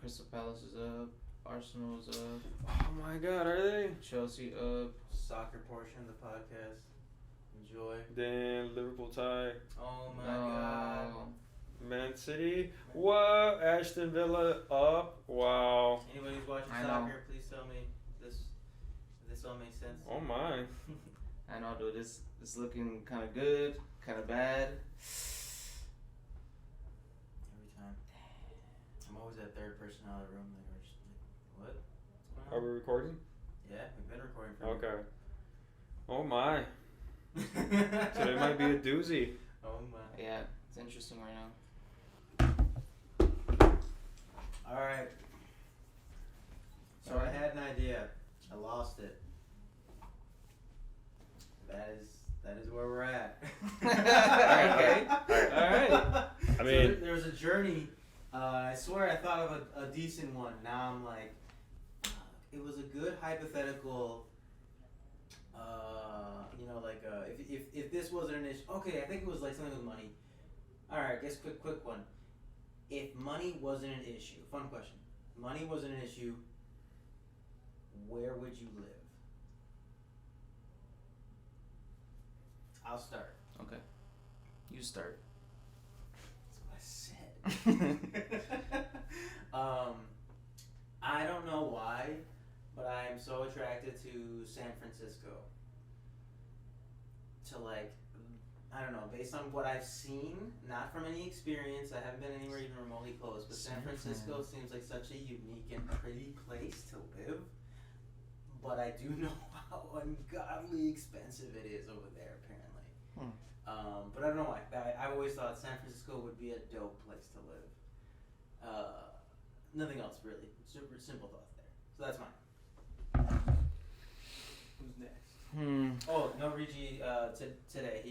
Crystal Palace is up. Arsenal's up. Oh my God, are they? Chelsea up. Soccer portion of the podcast. Enjoy. Then Liverpool tie. Oh my God. Man City. What? Aston Villa up. Wow. Anybody who's watching I soccer, know. please tell me this all makes sense. Oh my. I know, dude. This looking kind of good, kind of bad. Every time. I'm always that third person out of the room. Like, just like, what? What's Are going we on? recording? Yeah, we've been recording for Okay. Oh my. Today might be a doozy. Oh my. Yeah, it's interesting right now. Alright. So I had an idea. I lost it. That is where we're at. Okay. Alright. I mean, so there was a journey. I swear I thought of a decent one. Now I'm like, it was a good hypothetical. If this wasn't an issue. Okay, I think it was like something with money. Alright, guess quick one. If money wasn't an issue, fun question. Money wasn't an issue, where would you live? I'll start. Okay. You start. That's what I said. I don't know why, but I am so attracted to San Francisco. To like, I don't know, based on what I've seen, not from any experience, I haven't been anywhere even remotely close, but San Francisco seems like such a unique and pretty place to live. But I do know how ungodly expensive it is over there, apparently. But I don't know why. I've always thought San Francisco would be a dope place to live. Nothing else really. Super simple thoughts there. So that's mine. Who's next? Oh no, Rigi. Today,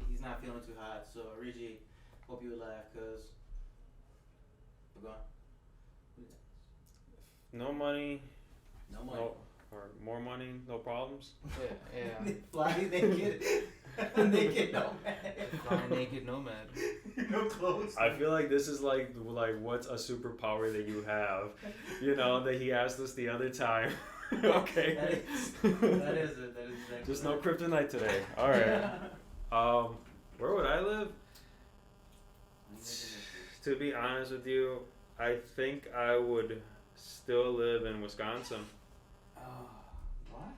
he's not feeling too hot. So Rigi, hope you would laugh, cause we're gone. no money. No money. No, or more money, no problems. Yeah. Fly naked. Naked nomad. Fly naked nomad. No clothes. I feel like this is like what's a superpower that you have, you know, that he asked us the other time. Okay. That is it. Just no kryptonite today. All right. Where would I live? To be honest with you, I think I would still live in Wisconsin. Why?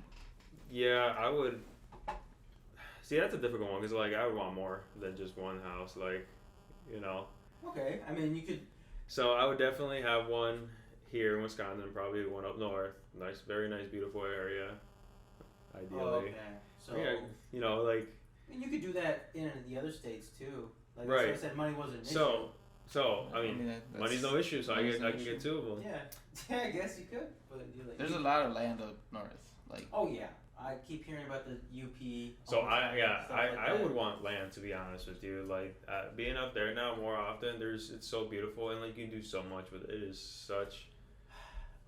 Yeah, I would. See, that's a difficult one because like I would want more than just one house, like, you know. Okay, I mean you could. So I would definitely have one here in Wisconsin, probably one up north. Nice, very nice, beautiful area. Ideally. Oh, okay. So yeah, you know, like. I mean, you could do that in the other states too. Like right. I said, money wasn't an issue. So I mean money's no issue, so I can get two of them. Yeah, I guess you could. But you're like, There's a lot of land up north. Like. Oh yeah, I keep hearing about the UP. So stuff like I that. would want land, to be honest with you. Like being up there now more often, it's so beautiful and like you can do so much with it. It is such.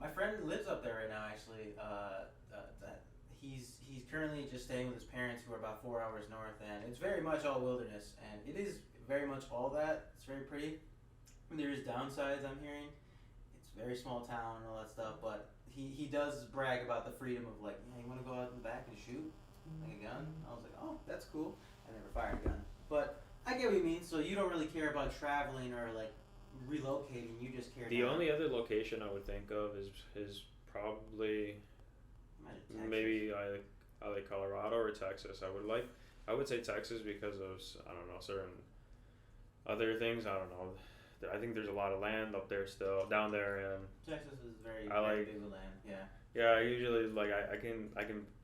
My friend lives up there right now. Actually, he's currently just staying with his parents, who are about 4 hours north, and it's very much all wilderness, and it is very much all that. It's very pretty. And there is downsides, I'm hearing. It's a very small town and all that stuff, but he does brag about the freedom of like, yeah, you want to go out in the back and shoot like a gun? I was like, oh, that's cool. I never fired a gun, but I get what you mean. So you don't really care about traveling or like relocating. You just care. The about only other location I would think of is probably maybe I like Colorado or Texas. I would say Texas because of I don't know certain other things. I don't know. I think there's a lot of land up there still down there, and Texas is very big with land. Yeah. Yeah, I usually like I can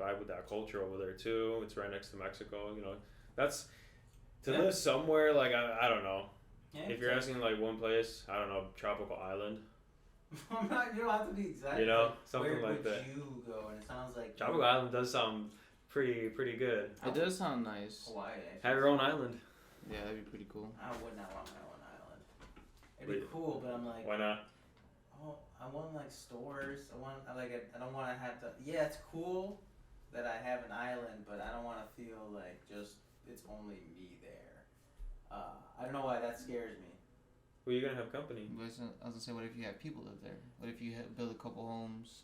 vibe with that culture over there too. It's right next to Mexico. You know, that's to live somewhere like I don't know. Yeah, if you're asking like one place, I don't know, tropical island. You don't have to be exact. You know, something where like that. Where would you go? And it sounds like Tropical island does sound pretty good. It does sound nice. Hawaii. Actually. Have your own island. Yeah, that'd be pretty cool. I would not want my own island. It'd be cool, but I'm like. Why not? Oh, I want like stores. I don't want to have to. Yeah, it's cool that I have an island, but I don't want to feel like just it's only me there. I don't know why that scares me. Well, you're gonna have company. But I was gonna say, what if you have people live there? What if you build a couple homes?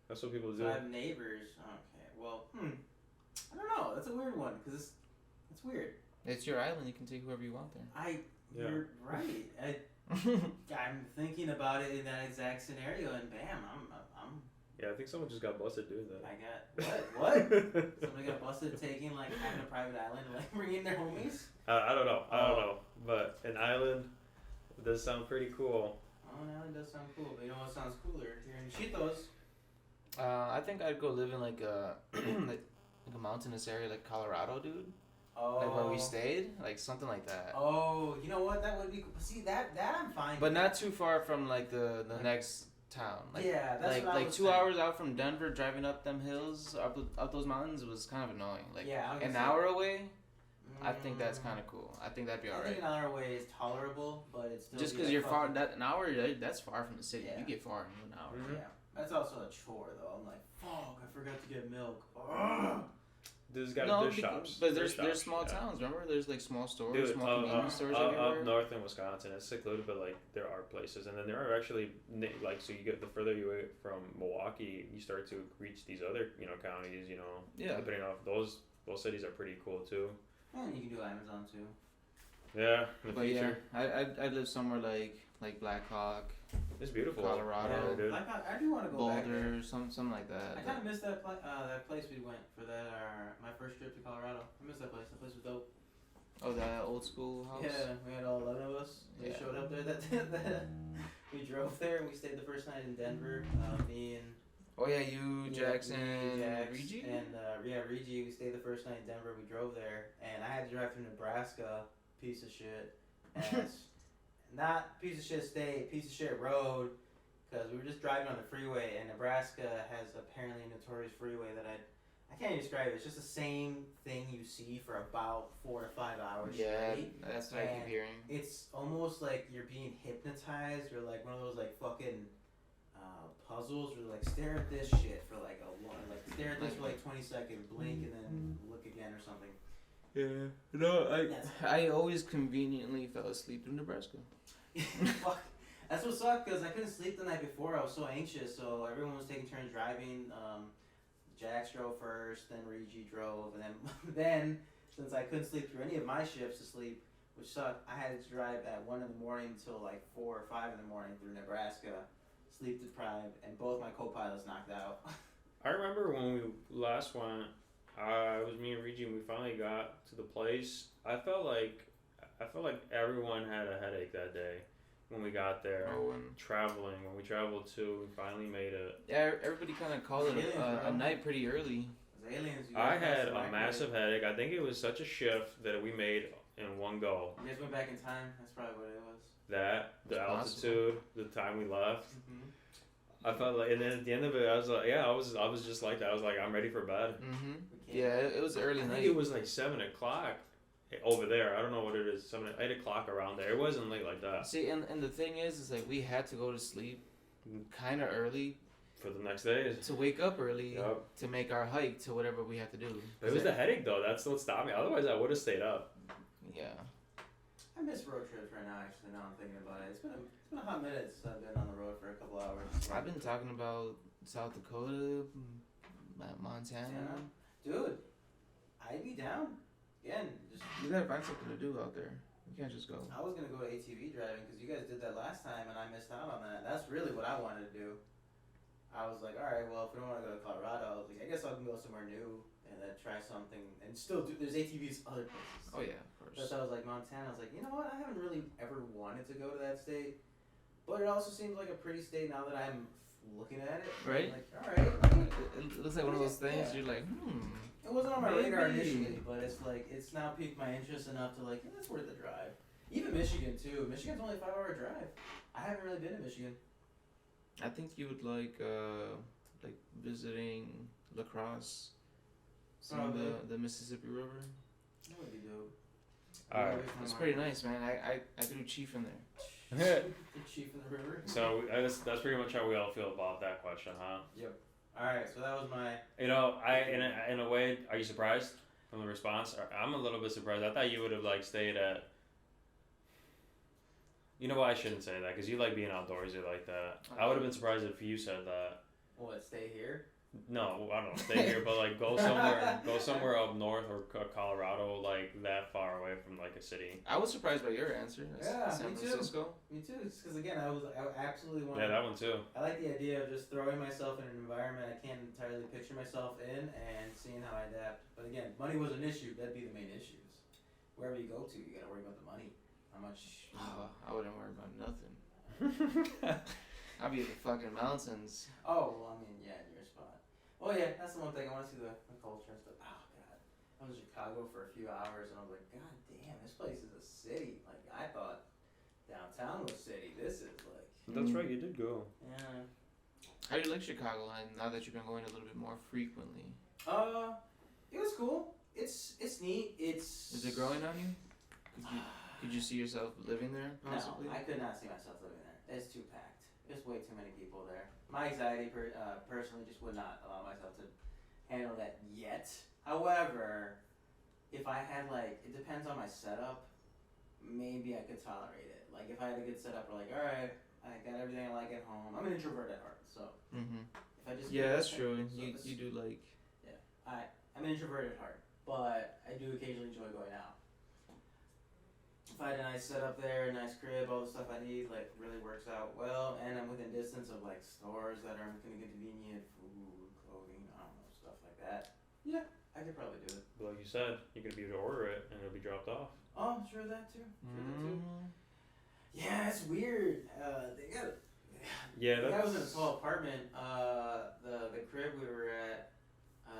That's what people do. So I have neighbors. Okay, well, I don't know. That's a weird one because it's weird. It's your island. You can take whoever you want there. You're right. I'm thinking about it in that exact scenario, and bam, I'm. Yeah, I think someone just got busted doing that. I got what? Somebody got busted taking having a private island, bringing their homies. I don't know. I don't know. But an island does sound pretty cool. Oh, an island does sound cool, but you know what sounds cooler? Here in Cheetos. I think I'd go live in like a like a mountainous area like Colorado, dude. Oh. Like where we stayed, like something like that. Oh, you know what? That would be. See that I'm fine. But not too far from like the next town. Like, yeah, that's what I like was 2 saying. hours out from Denver, driving up them hills, up those mountains was kind of annoying. Like Yeah, I was an gonna say- hour away, I think that's kind of cool. I think that'd be I alright. think an hour away is tolerable, but it's still Just be because like you're far, fucking- an hour, that's far from the city. Yeah. You get far in an hour. Mhm. Yeah, that's also a chore though. I'm like, fuck, I forgot to get milk. Ugh. There's got No, there's shops. but there's shops, small yeah. towns. Remember, there's like small stores, Dude, small convenience stores everywhere. up north in Wisconsin, it's secluded, but like there are places, and then there are actually like so you get the further you away from Milwaukee, you start to reach these other counties. Yeah. Depending off those cities are pretty cool too. And you can do Amazon too. Yeah, in the But yeah, future, I'd live somewhere like Black Hawk, it's beautiful. Colorado, dude. I do want to go back there. Boulder, something like that. I kind of missed that place we went for my first trip to Colorado. I missed that place. That place was dope. Oh, that old school house. Yeah, we had all 11 of us. We Yeah. showed up there. We drove there. We stayed the first night in Denver. Me and Oh yeah, you, Jackson, Jax, Regi? and Regi. We stayed the first night in Denver. We drove there, and I had to drive through Nebraska. Piece of shit. Not piece of shit state, piece of shit road, because we were just driving on the freeway, and Nebraska has apparently a notorious freeway that I can't even describe it. It's just the same thing you see for about 4 to 5 hours Yeah, straight. that's what I keep And hearing. It's almost like you're being hypnotized, or like one of those like fucking puzzles, where like stare at this shit for like stare at this for like 20 seconds, blink, and then look again or something. Yeah, no, That's- I always conveniently fell asleep in Nebraska. Fuck. That's what sucked because I couldn't sleep the night before. I was so anxious, so everyone was taking turns driving. Jax drove first, then Regi drove, and then since I couldn't sleep through any of my shifts to sleep, which sucked, I had to drive at 1 in the morning till like 4 or 5 in the morning through Nebraska, sleep deprived, and both my co-pilots knocked out. I remember when we last went. It was me and Regi, and we finally got to the place. I felt like everyone had a headache that day when we got there. Oh, and When we traveled to, we finally made it. yeah, everybody kind of called it a night pretty early. Those aliens. You I guys had messed a back massive headache. I think it was such a shift that we made in one go. You guys went back in time. That's probably what it was. That, the It's possible. altitude, the time we left. Mm-hmm. I felt like, and then at the end of it, I was like, yeah, I was just like that. I was like, I'm ready for bed. Mm-hmm. Yeah, it was early I night. think it was like 7 o'clock over there. I don't know what it is. 8 o'clock around there. It wasn't late like that. See, and the thing is like we had to go to sleep kind of early For the next day. to wake up early Yep. to make our hike to whatever we had to do. It was the headache though. That's what stopped me. Otherwise, I would have stayed up. Yeah. I miss road trips right now. Actually, now I'm thinking about it. It's been a hot minute since I've been on the road for a couple hours. I've been talking about South Dakota, Montana. Dude, I'd be down. Again, just You gotta find something to do out there. You can't just go. I was gonna go to ATV driving because you guys did that last time and I missed out on that. That's really what I wanted to do. I was like, all right, well, if we don't want to go to Colorado, I was like, I guess I can go somewhere new and then try something and still do. There's ATVs other places. Oh yeah, of course. But I was like Montana. I was like, you know what? I haven't really ever wanted to go to that state, but it also seems like a pretty state now that I'm looking at it. Right. Like, all right. It looks like one of those things. Yeah. You're like, It wasn't on my radar Maybe. initially, but it's like it's now piqued my interest enough to like, yeah, it's worth the drive. Even Michigan too. Michigan's only a 5-hour drive. I haven't really been to Michigan. I think you would like visiting La Crosse, seeing the Mississippi River. That would be dope. Alright. It's pretty nice, man. I threw Chief in there. The chief in the river. So that's pretty much how we all feel about that question, huh? Yep. All right. So that was my. You know, in a way, are you surprised from the response? I'm a little bit surprised. I thought you would have like stayed at. You know what? I shouldn't say that because you like being outdoorsy like that. I would have been surprised if you said that. What, stay here? No, I don't know. Stay here, but like go somewhere up north or Colorado, like that far away from like a city. I was surprised by your answer. Yeah, San me Francisco. too. Me too. Just because again, I absolutely want. Yeah, that one too. I like the idea of just throwing myself in an environment I can't entirely picture myself in and seeing how I adapt. But again, money was an issue. That'd be the main issues. Wherever you go to, you gotta worry about the money. How much? I wouldn't worry about nothing. I'd be in the fucking mountains. Oh, well, I mean, yeah, in your spot. Oh yeah, that's the one thing I want to see the culture and stuff. Oh god, I was in Chicago for a few hours and I was like, god damn, this place is a city. Like I thought downtown was city. This is like. That's right. You did go. Yeah. How do you like Chicago? And now that you've been going a little bit more frequently. It was cool. It's neat. Is it growing on you? Could you see yourself living there possibly? No, I could not see myself living there. It's too packed. There's way too many people there. My anxiety personally just would not allow myself to handle that yet. However, if I had it depends on my setup, maybe I could tolerate it. Like if I had a good setup, we're like, all right, I got everything I like at home. I'm an introvert at heart, so if I just that's true. You do like. Yeah, I'm an introvert at heart, but I do occasionally enjoy going out. If I had a nice setup there, a nice crib, all the stuff I need, really works out well, and I'm within distance of stores that are convenient, food, clothing, I don't know, stuff like that. Yeah, I could probably do it. But like you said, you're gonna be able to order it and it'll be dropped off. Oh, sure that too. Yeah, it's weird. They got. Yeah, I was in a small apartment. The crib we were at,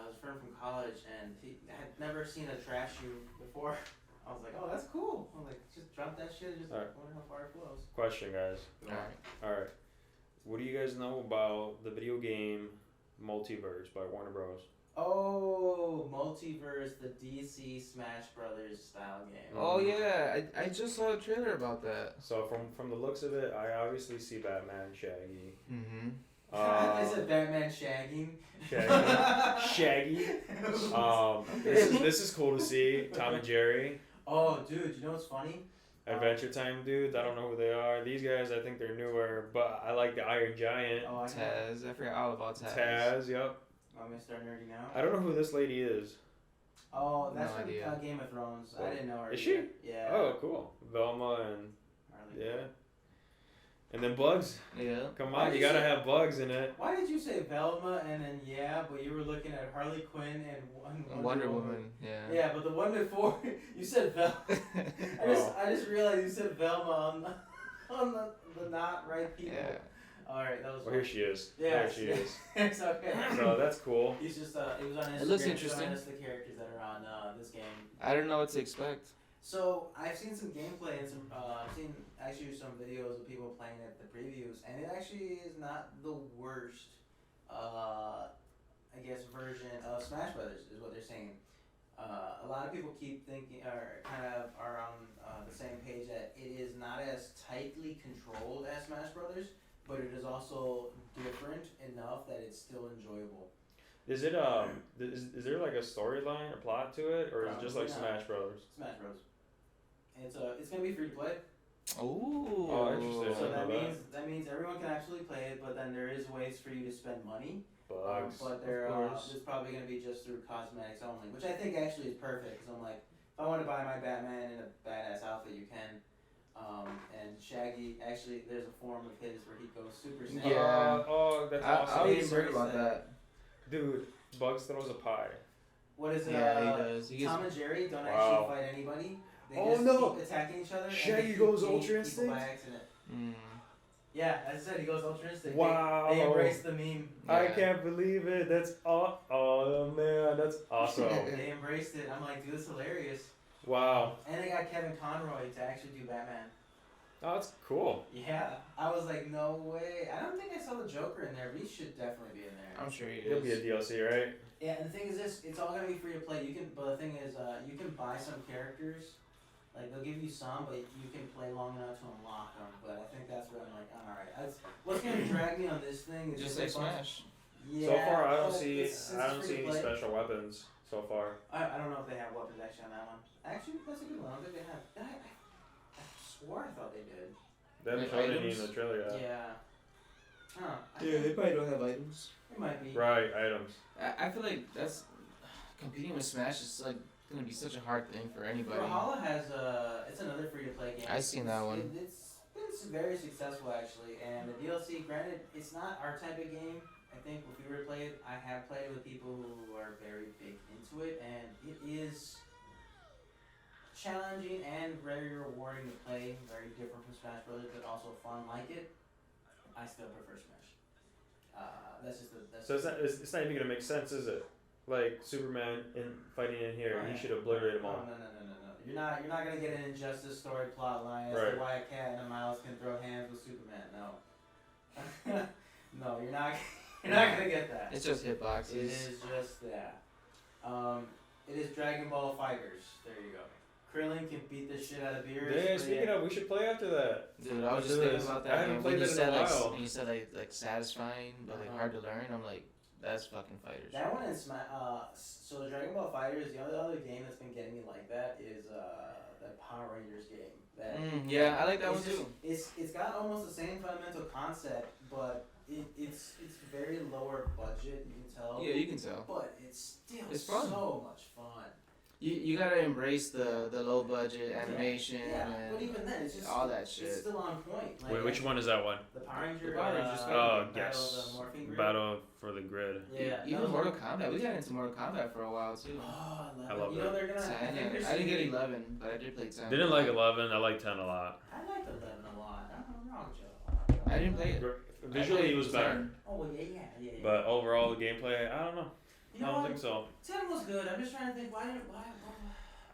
was a friend from college, and he had never seen a trash chute before. I was like, oh, that's cool. I'm like, just drop that shit and just wonder how far it flows. Question, guys. Alright. What do you guys know about the video game Multiverse by Warner Bros? Oh, Multiverse, the DC Smash Brothers style game. Oh yeah, I just saw a trailer about that. So from the looks of it, I obviously see Batman, Shaggy. I said Batman shagging. Shaggy. This is cool to see. Tom and Jerry. Oh, dude, you know what's funny? Adventure Time dudes. I don't know who they are. These guys, I think they're newer, but I like the Iron Giant. Oh, Taz. I forgot all about Taz. Taz, yep. I'm gonna start nerding out. I don't know who this lady is. Oh, that's No from idea. Game of Thrones. I didn't know her. Is she? Yeah. Oh, cool. Velma and Harley yeah. Quinn. And then Bugs. Yeah. Come Why on, did you gotta you- have Bugs in it. Why did you say Velma and then but you were looking at Harley Quinn and Wonder Woman. Yeah. Yeah, but the one before you said Velma. I just realized you said Velma on the not right people. Yeah. All right, that was. Well, here she is. Yeah, There she is. It's okay. So that's cool. He's just it was on Instagram. It looks interesting. Showing us the characters that are on this game. I don't know what to expect. So I've seen some gameplay and I've seen actually some videos of people playing at the previews, and it actually is not the worst, I guess, version of Smash Brothers is what they're saying. A lot of people keep thinking, or kind of are on the same page that it is not as tightly controlled as Smash Brothers, but it is also different enough that it's still enjoyable. Is it is there like a storyline or plot to it, or is it just like Probably not. Smash Brothers? Smash Bros. And it's gonna be free to play. Ooh. Oh, interesting. So I know that means everyone can actually play it, but then there is ways for you to spend money. Bugs. But there's probably going to be just through cosmetics only, which I think actually is perfect. Because I'm like, if I want to buy my Batman in a badass outfit, you can. And Shaggy, actually, there's a form of his where he goes Super Saiyan. Yeah. Oh, that's I awesome. was heard about that. Dude, Bugs throws a pie. What is it? Yeah, he does. He gets... Tom and Jerry don't Wow. actually fight anybody. They Oh, just no. keep attacking each other. Shaggy and they goes keep Ultra beating people Instinct? by accident. Mm. Yeah, as I said, he goes Ultra Instinct. Wow. They embrace the meme. I Yeah. can't believe it. That's oh man, that's awesome. They embraced it. I'm like, dude, this is hilarious. Wow. And they got Kevin Conroy to actually do Batman. Oh, that's cool. Yeah, I was like, no way. I don't think I saw the Joker in there, but he should definitely be in there. I'm sure he It'll be a is. DLC, right? Yeah, and the thing is this, it's all gonna be free to play. But the thing is, you can buy some characters. Like, they'll give you some, but you can play long enough to unlock them. But I think that's where I'm like, alright. What's gonna drag me on this thing is Just a like bunch- Smash. Yeah, So far, I don't but see it's any free to play. special weapons so far. I don't know if they have weapons actually on that one. Actually, that's a good one. I don't think they have. I swore I thought they did. They haven't Like shown any in items? the trailer yet. Yeah. Huh. Yeah, they probably don't have items. It might be. Right, items. I feel like that's competing with Smash is like gonna be such a hard thing for anybody. Brawlhalla has it's another free to play game. I seen that one. It's been very successful actually, and the DLC, granted, it's not our type of game. I think if we were to play it, I have played it with people who are very big into it, and it is challenging and very rewarding to play. Very different from Smash Brothers, but also fun like it. I still prefer Smash. That's just So it's not even gonna make sense, is it? Like Superman fighting in here, he should obliterate them all. No. You're not gonna get an Injustice story plot line as Right. to why a cat and a mouse can throw hands with Superman. No. No, you're not gonna get that. It's just hitboxes. It is just that. It is Dragon Ball Fighters. There you go. Krillin can beat the shit out of Beerus. Yeah, speaking of, we should play after that. Dude, I was Let's just do thinking this. about that. I haven't man. played When you that in said a while. when you said like satisfying but like hard to learn, I'm like, that's fucking fighters. That one is so the Dragon Ball Fighters. The only other game that's been getting me like that is the Power Rangers game. That Yeah, I like that one it's just- too. It's got almost the same fundamental concept, but it's very lower budget. You can tell. Yeah, you can tell. But it's still It's fun. so much fun. You gotta embrace the low budget animation Yeah, and but even then, it's just all that shit. It's still on point. Like, Wait, which one is that one? The Power Ranger. The Power Rangers game. Oh, Battle yes. of the Morphing Grid. Battle for the Grid. Yeah. Even Mortal Kombat. We got into Mortal Kombat for a while too. Oh, I love you know that. they're gonna. 10, think they're I didn't get shooting- 11, but I did play 10. Didn't like 11. I like 10 a lot. I like 11 a lot. I'm wrong, Joe. I didn't play it. Visually, it was better. 10. Oh well, yeah. But overall, the gameplay, I don't know. You I know don't what? think so. 10 was good. I'm just trying to think why.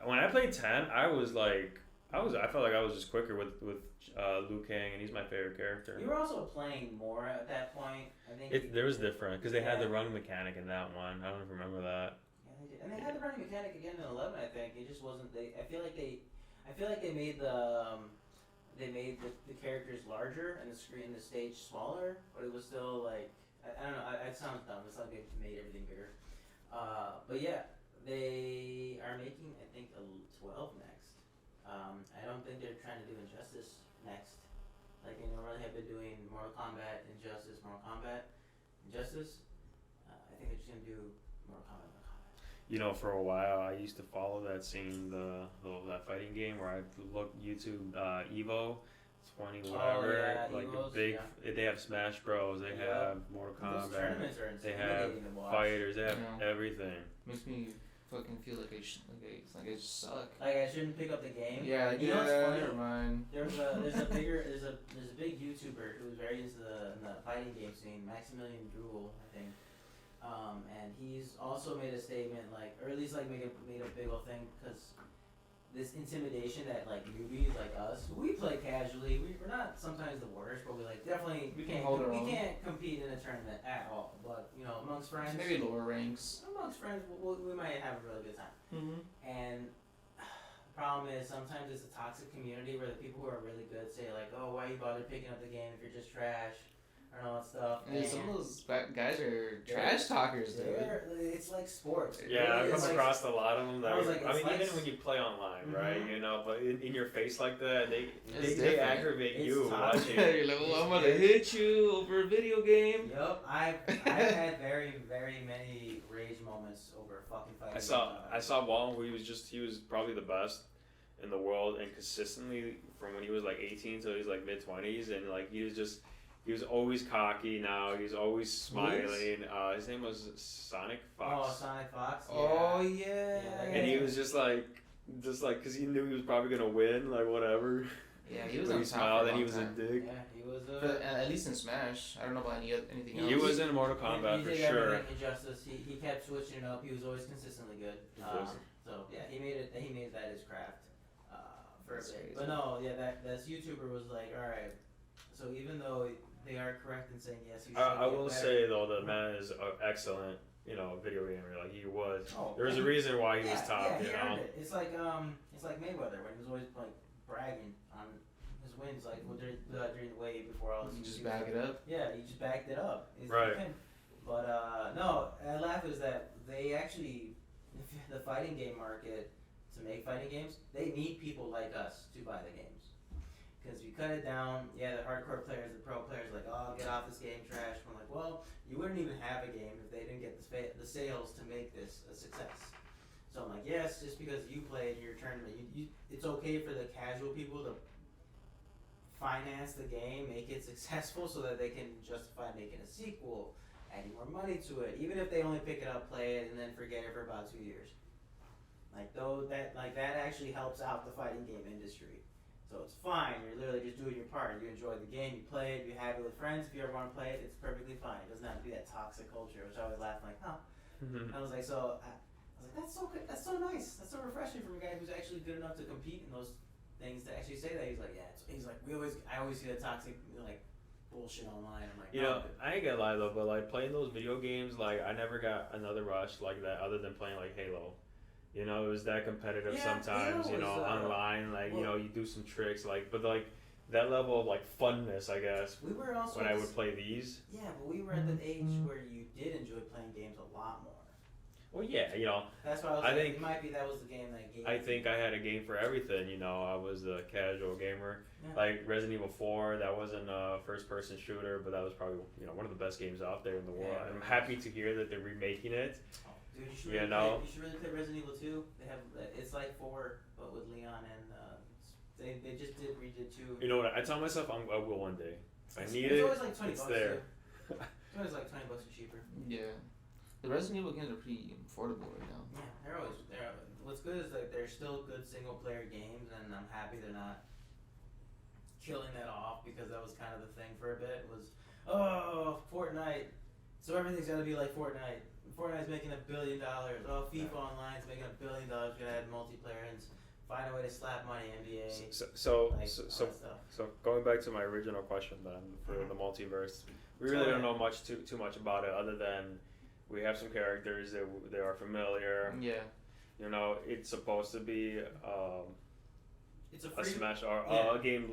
When I played 10, I felt like I was just quicker with Liu Kang, and he's my favorite character. You were also playing more at that point. I think. There was different because they had the Yeah. run mechanic in that one. I don't remember that. Yeah, they did. And they had the running mechanic again in 11. I think it just wasn't. I feel like they made the characters larger and the stage smaller, but it was still like I don't know. It sounds dumb. It's like they made everything bigger. But yeah, they are making I think a 12 next. I don't think they're trying to do Injustice next. Like they normally have been doing Mortal Kombat, Injustice, Mortal Kombat, Injustice. I think they're just gonna do Mortal Kombat. You know, for a while, I used to follow that scene, that fighting game where I look YouTube Evo 20 whatever, yeah, like Evos, a big. yeah. They have Smash Bros. They Yeah. have Mortal Those Kombat. tournaments are They have intimidating to watch. fighters. They have Yeah. everything. Makes me fucking feel like I just suck. Like I shouldn't pick up the game. Yeah, like, You know what's funny? never mind. There's a big YouTuber who's very into the fighting game scene, Maximilian Drool, I think. And he's also made a statement like, or at least like made a big old thing because this intimidation that like newbies like us, who we play casually, we're not sometimes the worst, but we like definitely We can hold our own. can't compete in a tournament at all. But you know, amongst friends, Maybe lower ranks. we might have a really good time. Mm-hmm. And the problem is sometimes it's a toxic community where the people who are really good say like, oh, why you bother picking up the game if you're just trash and all that stuff. And some of those guys are trash talkers, dude. It's like sports. It Yeah, really I've is come like- across a lot of them. That I was like, I it's mean, like even when you play online, right? Mhm. You know, but in your face like that, they It's they different. aggravate It's you toxic. watching. You're like, well, I'm gonna hit you over a video game. Yup, I've had very, very many rage moments over fucking fighting. I saw one where he was probably the best in the world, and consistently from when he was like 18 till he was like mid 20s, and like he was always cocky. Now he's always smiling. His name was Sonic Fox. Oh, Sonic Fox. Yeah. Oh yeah. Yeah, And he was just like, because he knew he was probably gonna win, like whatever. Yeah, he was But on he top smiled for a and he long was a time. dick. Yeah, he was But, at least in Smash, I don't know about anything else. He was in Mortal Kombat he for did sure. everything Injustice. He kept switching it up. He was always consistently good. He was. So yeah, he made that his craft for a That's bit. crazy. But no, yeah, that YouTuber was like, all right. So even though they are correct in saying yes, you should. I get will better. say though, the man is an excellent, video gamer. Like he was. Oh, There was a yeah. reason why he was top. Yeah, he You know. earned it. It's like Mayweather when he was always like bragging on his wins, like during the wave before all this. You just back it up. Yeah, he just backed it up. Right. But no, I laugh is that they actually, the fighting game market, to make fighting games, they need people like us to buy the games. Because you cut it down, yeah, the hardcore players, the pro players, are like, oh, get off this game, trash. I'm like, well, you wouldn't even have a game if they didn't get the sales to make this a success. So I'm like, yes, just because you played your tournament, it's okay for the casual people to finance the game, make it successful, so that they can justify making a sequel, adding more money to it, even if they only pick it up, play it, and then forget it for about 2 years. That actually helps out the fighting game industry. So it's fine. You're literally just doing your part. You enjoy the game, you play it, you have it with friends. If you ever want to play it, it's perfectly fine. It doesn't have to be that toxic culture, which I always laugh like, huh. I was like, that's so good. That's so nice. That's so refreshing from a guy who's actually good enough to compete in those things to actually say that. He's like, yeah. He's like, I always see the toxic like bullshit online. I'm like, you know, I ain't gonna lie though, but like playing those video games, like I never got another rush like that other than playing like Halo. You know, it was that competitive sometimes, you know, online, like, you know, you do some tricks, like, but like, that level of like funness, I guess, we were also when I would play these. Yeah, but we were at the age where you did enjoy playing games a lot more. Well, yeah, you know. That's why I think it might be that was the game that gave. I think I had a game for everything, you know, I was a casual gamer. Yeah. Like Resident Evil 4, that wasn't a first-person shooter, but that was probably, you know, one of the best games out there in the world. I'm happy to hear that they're remaking it. Dude, you should really play Resident Evil 2. They have it's like 4, but with Leon and they just redid 2. You know what? I tell myself I will one day. If I need it's it. Always like $20 it's there. Too. It's always like $20 cheaper. Yeah, the Resident Evil games are pretty affordable right now. Yeah, they're always. What's good is like they're still good single player games, and I'm happy they're not killing that off because that was kind of the thing for a bit. Was Fortnite, so everything's got to be like Fortnite. Fortnite's making $1 billion. Oh, FIFA Online's making $1 billion. Gonna add multiplayer and find a way to slap money NBA. So going back to my original question then for the multiverse, we really don't know too much about it other than we have some characters that they are familiar. Yeah. You know, it's supposed to be it's a Smash or a game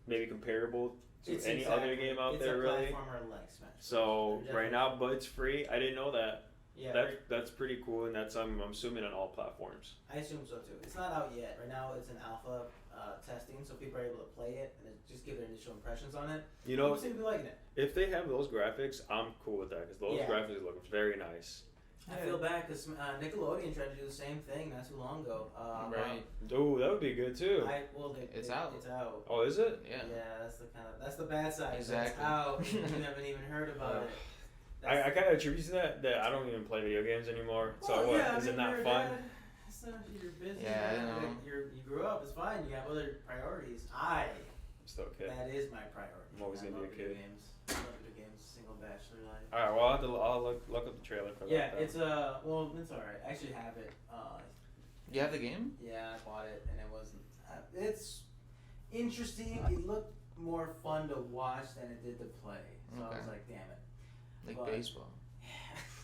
maybe comparable to any other game out there, really. It's a platformer like Smash. So right now, but it's free. I didn't know that. Yeah, that's pretty cool, and that's I'm assuming on all platforms. I assume so too. It's not out yet. Right now, it's in alpha testing, so people are able to play it and just give their initial impressions on it. You know, people seem to be liking it. If they have those graphics, I'm cool with that because those graphics look very nice. I feel bad because Nickelodeon tried to do the same thing not too long ago. Right. Oh, that would be good too. It's out. It's out. Oh, is it? Yeah. Yeah, that's the bad side. Exactly. It's out. You haven't even heard about it. I kind of attribute to that I don't even play video games anymore. Well, so what? Is it not fun? You're busy. Yeah, I know. You grew up. It's fine. You have other priorities. I'm still a kid. That is my priority. I'm always gonna be a kid. Games. I love video games. Single bachelor life. All right. Well, I'll look up the trailer for that. Yeah, it's it's alright. I actually have it. You have the game? Yeah, I bought it, and it wasn't. It's interesting. It looked more fun to watch than it did to play. So I was like, damn it. Like baseball.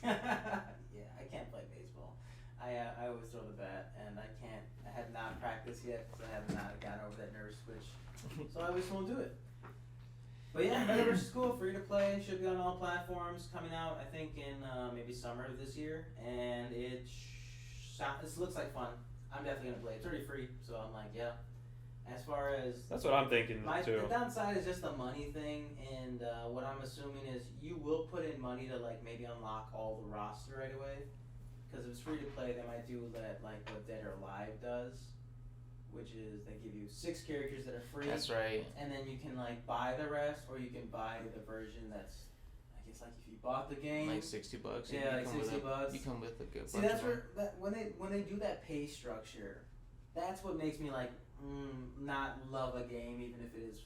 Yeah, I can't play baseball. I always throw the bat, and I can't. I have not practiced yet because I have not gotten over that nervous switch. So I always won't do it. But yeah, Metaverse is cool, free to play, should be on all platforms, coming out I think in maybe summer of this year, and it looks like fun. I'm definitely gonna play it. It's already free, so I'm like, yeah. As far as that's what I'm thinking too. The downside is just the money thing, and what I'm assuming is you will put in money to like maybe unlock all the roster right away. Because if it's free to play, they might do that like what Dead or Alive does, which is they give you 6 characters that are free. That's right. And then you can like buy the rest, or you can buy the version that's, I guess like if you bought the game, like $60. Yeah, like $60. You come with a good. See, that's where when they do that pay structure, that's what makes me like not love a game, even if it is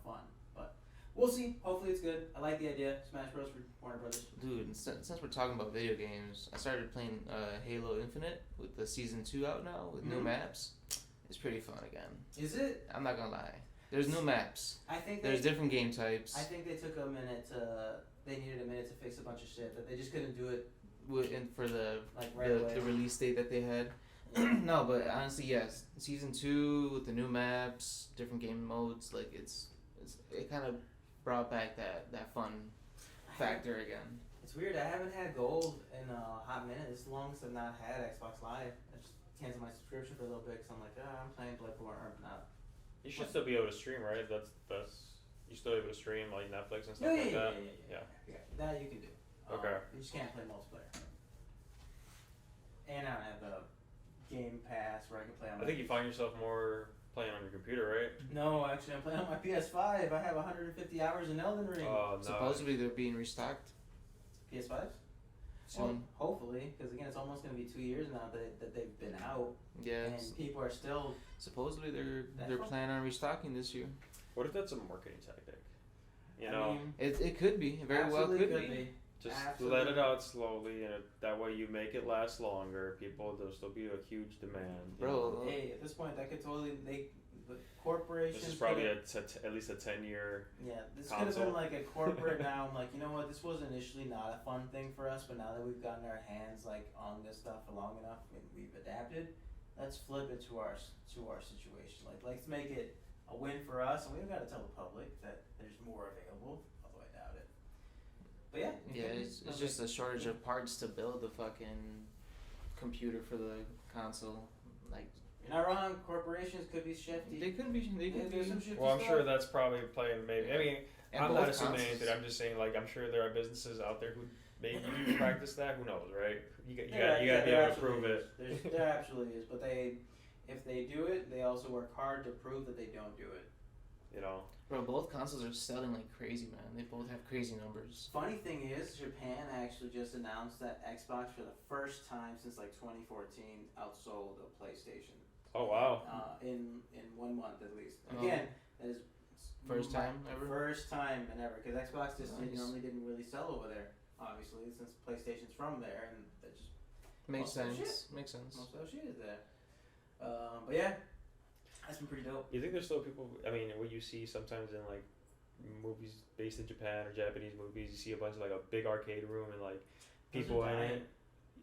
fun. But we'll see. Hopefully it's good. I like the idea. Smash Bros. For Warner Brothers. Dude, since we're talking about video games, I started playing Halo Infinite with the season 2 out now with new maps. It's pretty fun again. Is it? I'm not gonna lie. There's new maps. I think there's different game types. I think they took a minute to. They needed a minute to fix a bunch of shit that they just couldn't do it. For the right the release date that they had. No, but honestly, yes. Season 2 with the new maps, different game modes, like it kind of brought back that fun factor again. It's weird. I haven't had gold in a hot minute. It's long since I've not had Xbox Live. I just canceled my subscription for a little bit because I'm like, I'm playing Bloodborne or not You should still be able to stream, right? That's you still able to stream like Netflix and stuff Yeah, like that. yeah. That you can do. Okay. You just can't play multiplayer. And I don't have the Game Pass where I can play on. I think you find yourself more playing on your computer, right? No, actually, I'm playing on my PS5. I have 150 hours in Elden Ring. Oh no. Supposedly they're being restocked PS5s? soon. Well, hopefully, because again, it's almost going to be 2 years now that they've been out, Yeah. and people are still. Supposedly they're That's what- planning on restocking this year. What if that's a marketing tactic? You I know, mean, It could be. It very well absolutely could be. just absolutely. let it out slowly, and that way you make it last longer. There'll still be a huge demand. you know. Bro, Hey, at this point, that could totally the corporations. This is probably could've- at least a 10-year. Yeah, this could have console. been like a corporate. Now I'm like, you know what? This was initially not a fun thing for us, but now that we've gotten our hands like on this stuff for long enough and we've adapted, let's flip it to our situation. Like, let's make it a win for us, and we've got to tell the public that there's more available. Although I doubt it. But yeah. Yeah, it's just a shortage of parts to build the fucking computer for the console. Like You're not wrong. Corporations could be shifty. they could be. They could do be. some shifty Well, I'm stuff. sure that's probably playing maybe. I mean, And I'm both not assuming consoles. anything. I'm just saying, like, I'm sure there are businesses out there who maybe practice that. Who knows, right? You got Yeah, to yeah, be there able to prove absolutely it. is. There absolutely is, but if they do it, they also work hard to prove that they don't do it. You know. Bro, both consoles are selling like crazy, man. They both have crazy numbers. Funny thing is, Japan actually just announced that Xbox for the first time since like 2014 outsold a PlayStation. Oh wow. In 1 month at least. Oh. Again, that is First time ever? First time and ever, because Xbox just Nice. normally didn't really sell over there. Obviously, since PlayStation's from there, and that just Makes Well, sense. Makes sense. most of the shit is there. But yeah, that's been pretty dope. You think there's still people? I mean, what you see sometimes in like movies based in Japan or Japanese movies, you see a bunch of like a big arcade room and like Those people are in dying. it.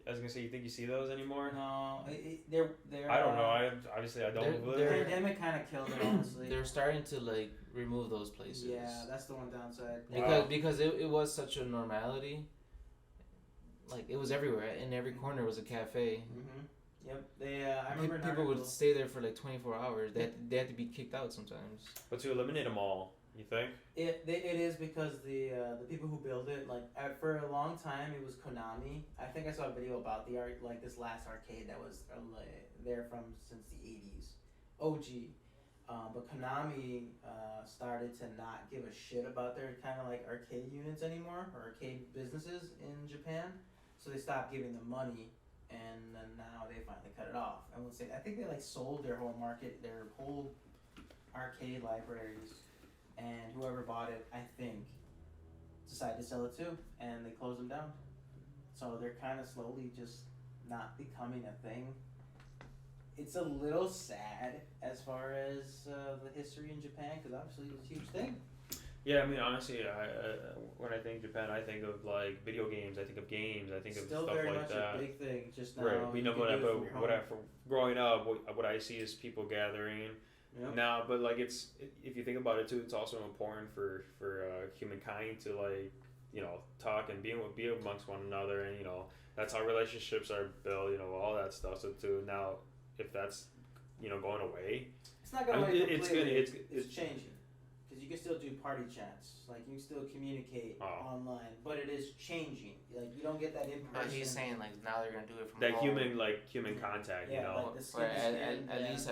I was gonna say, you think you see those anymore? No, they're. I don't know. I obviously I don't The live they're- there. pandemic kind of killed it, honestly. They're starting to like remove those places. Yeah, that's the one downside. Because it was such a normality. Like it was everywhere. In every corner was a cafe. Mm-hmm. Yep. They. I remember an People would article- stay there for like 24 hours. They had to be kicked out sometimes. But to eliminate them all, you think? It is because the people who build it, like for a long time it was Konami. I think I saw a video about the like this last arcade that was there from since the 80s, OG. But Konami started to not give a shit about their kind of like arcade units anymore, or arcade businesses in Japan. So they stopped giving them money, and then now they finally cut it off. I would say I think they like sold their whole market, their whole arcade libraries, and whoever bought it, I think, decided to sell it too, and they closed them down. So they're kind of slowly just not becoming a thing. It's a little sad as far as the history in Japan, because obviously it was a huge thing. Yeah, I mean, honestly, when I think Japan, I think of like video games. I think of games. I think Still of stuff very like much that. a big thing. Just now, Right, we you know can what. do it from your But home. from growing up, what I see is people gathering. Yep. Now, but like if you think about it too, it's also important for humankind to like talk and be amongst one another, and that's how relationships are built. All that stuff. So too now, if that's going away, It's not going I mean, away completely. it's changing. Because you can still do party chats. Like, you can still communicate online. But it is changing. Like, you don't get that in But person. he's saying like now they're gonna do it from that home. human contact. Yeah, like the Or skin to skin, at yeah. least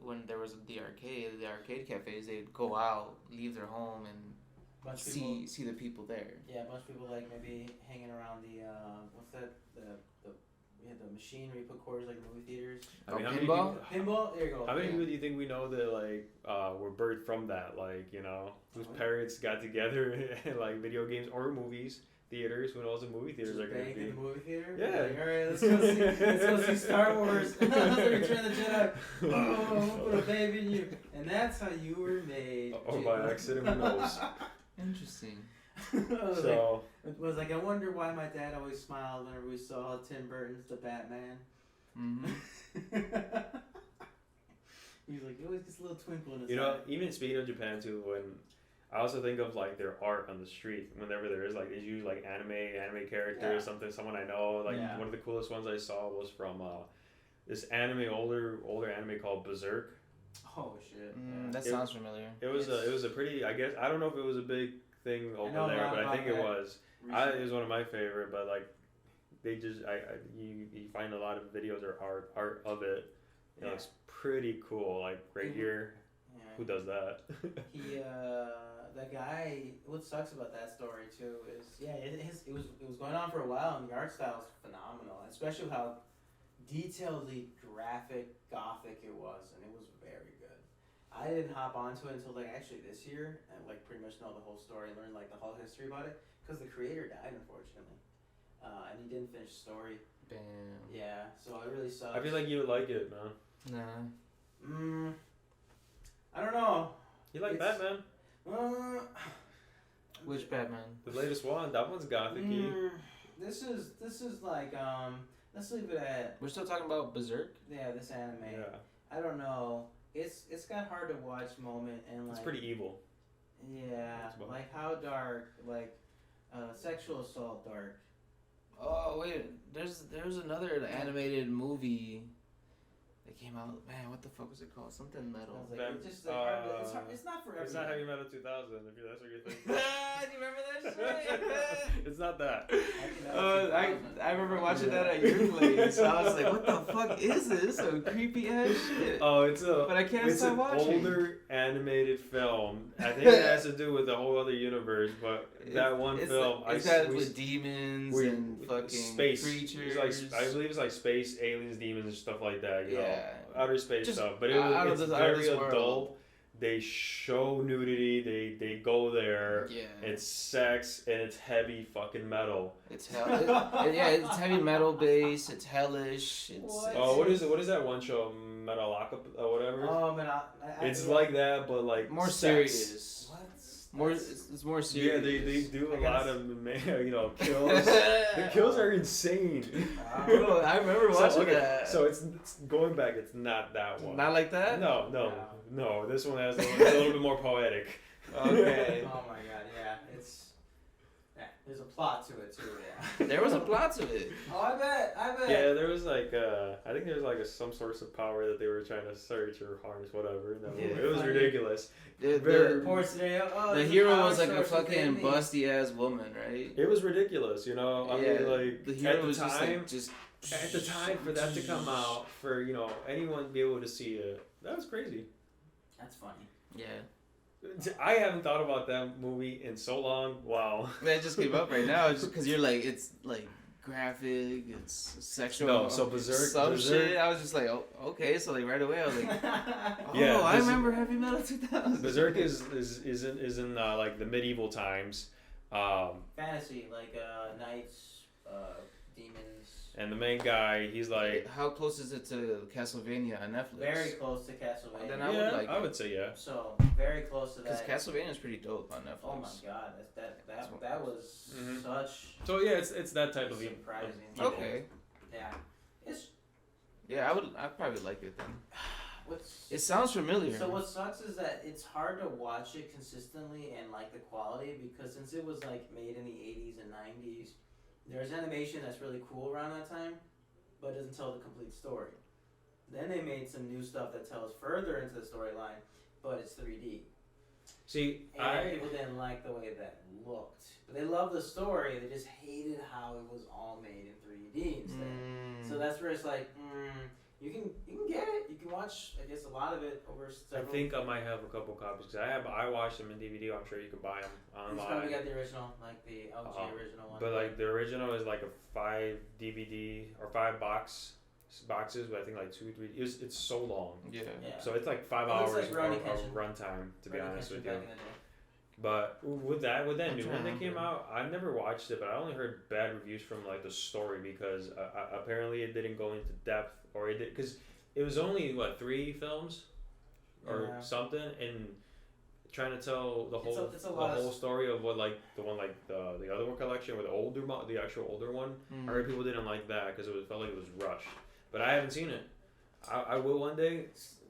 when there was the arcade cafes, they'd go out, leave their home, and Bunch of people, see the people there. yeah, a bunch of people like maybe hanging around the what's that? We had the machine where you put quarters like in movie theaters. I mean, how pinball? many people, Pinball. There you go. how many yeah. people do you think we know that like were birthed from that? Like whose parents got together and like video games or movies. Theaters, who knows what movie theaters are going to Bang in be. the movie theater. Yeah. Like, all right, let's go see Star Wars. Return of the Jedi. Oh, we'll put a baby in you, and that's how you were made. Or by accident, who knows? Interesting. So It was like, I wonder why my dad always smiled whenever we saw Tim Burton's The Batman. Mm-hmm. He's like, he always gets a little twinkle in his you eye. even speaking of Japan too, when I also think of like their art on the street. Whenever there is like they use like anime characters, Yeah. someone I know. Like Yeah. one of the coolest ones I saw was from this older anime called Berserk. Oh shit. That It- sounds familiar. It was a pretty. I guess I don't know if it was a big thing know over a there, lot but I about think it that. was. It was one of my favorite, but like they just you find a lot of videos or art of it. It looks pretty cool. Like right here, who does that? That guy. What sucks about that story too is it was going on for a while, and the art style is phenomenal, especially how detailedly graphic gothic it was, and it was very good. I didn't hop onto it until like actually this year, and like pretty much know the whole story, learn like the whole history about it, because the creator died unfortunately, and he didn't finish the story. Damn. Yeah, so it really sucks. I feel like you would like it, man. Nah. I don't know. You like It's- Batman? Which Batman? The latest one. That one's gothic-y. This is like let's leave it at We're still talking about Berserk. this anime. Yeah, I don't know. It's got hard to watch moment and like it's pretty evil. yeah, That's about like how dark, like sexual assault dark. Oh wait, there's another animated movie that came out. Man, what the fuck was it called? Something I metal. was like, That- it's just like hard, it's not for It's not everyone. Heavy Metal 2000. If that's what you're thinking. Do you remember that shit? It's not that. I remember watching that at your place. I was like, what the fuck is this? Some creepy ass shit. Oh, it's a. But I can't It's stop an watching. older animated film. I think it has to do with a whole other universe, but that one film, It's got with demons and fucking space creatures. It's like I believe it's like space, aliens, demons, and stuff like that. You know, outer space Just stuff. But out of it's this very world. adult. They show nudity. They go there. Yeah. It's sex and it's heavy fucking metal. It's it's heavy metal bass. It's hellish. It's What? Oh, what is it? What is that one show? Metalocalypse or whatever. Oh man, It's like that, but like more sex. serious. What? More, it's more Yeah, serious. they do I a guess. lot of kills. The kills are insane. Bro, I remember watching that. So it's going back. It's not that one. Not like that. No. This one has it's a little bit more poetic. Okay. Oh my god, yeah, there's a plot to it too, yeah. There was a plot to it. Oh, I bet. Yeah, there was like I think there was like some source of power that they were trying to search or harness, whatever. Yeah, it was funny. ridiculous. The Poor scenario. Oh, the there's a hero power was like a source within fucking me. busty ass woman, right? It was ridiculous, you know. I mean, like the hero at the was time, just at the time for that to come out, for anyone to be able to see it, that was crazy. That's funny. yeah. I haven't thought about that movie in so long. Wow. That just came up right now, just because you're like, it's like graphic, it's sexual. No, so Berserk. Some shit. I was just like, oh, okay. So like right away, I was like, oh, Yeah, I this- remember Heavy Metal 2000. Berserk is in like the medieval times, Fantasy, like knights, demons. and the main guy, he's like, How close is it to Castlevania on Netflix? Very close to Castlevania. Then I would like I it. would say yeah. So very close to Because that. Castlevania is pretty dope on Netflix. Oh my god, that was Mhm. such So yeah, it's that type of surprising. Okay. Yeah. It's Yeah, I'd probably like it then. what's It sounds familiar. so what sucks is that it's hard to watch it consistently and like the quality, because since it was like made in the 80s and 90s, there's animation that's really cool around that time, but it doesn't tell the complete story. Then they made some new stuff that tells further into the storyline, but it's 3D. See, And people didn't like the way that looked. But they loved the story, they just hated how it was all made in 3D instead. So that's where it's like, you can get it. You can watch, I guess, a lot of it over I several. think I might have a couple copies because I watched them in DVD. I'm sure you could buy them You probably online. got the original, like the LG original one. But like the original is like a 5 DVD or 5 boxes, but I think like 2, 3. It's so long. Yeah. Yeah. So it's like 5 It looks hours like Rurouni of Kenshin. runtime, to be Rurouni honest Kenshin with back you. in the day. But with that I'm new trying one to that came remember. out, I never watched it, but I only heard bad reviews from like the story because apparently it didn't go into depth, or it did because it was only 3 films or Yeah. something, and trying to tell the whole It's a lot of whole story of what like the one like the other one collection or the actual older one. Mm. I heard people didn't like that because felt like it was rushed, but I haven't seen it. I will one day.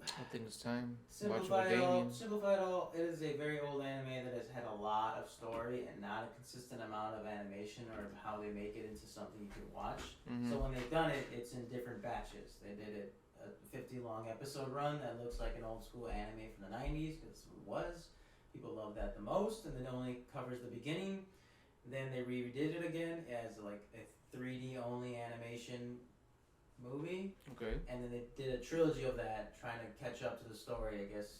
I think it's time. Watch Simplified it with all, Damien. simplified all, it is a very old anime that has had a lot of story and not a consistent amount of animation or how they make it into something you can watch. Mhm. So when they've done it, it's in different batches. They did it a 50 long episode run that looks like an old school anime from the 90s, because that's what it was. People love that the most, and then it only covers the beginning. Then they redid it again as like a 3D only animation movie. Okay. And then they did a trilogy of that, trying to catch up to the story, I guess,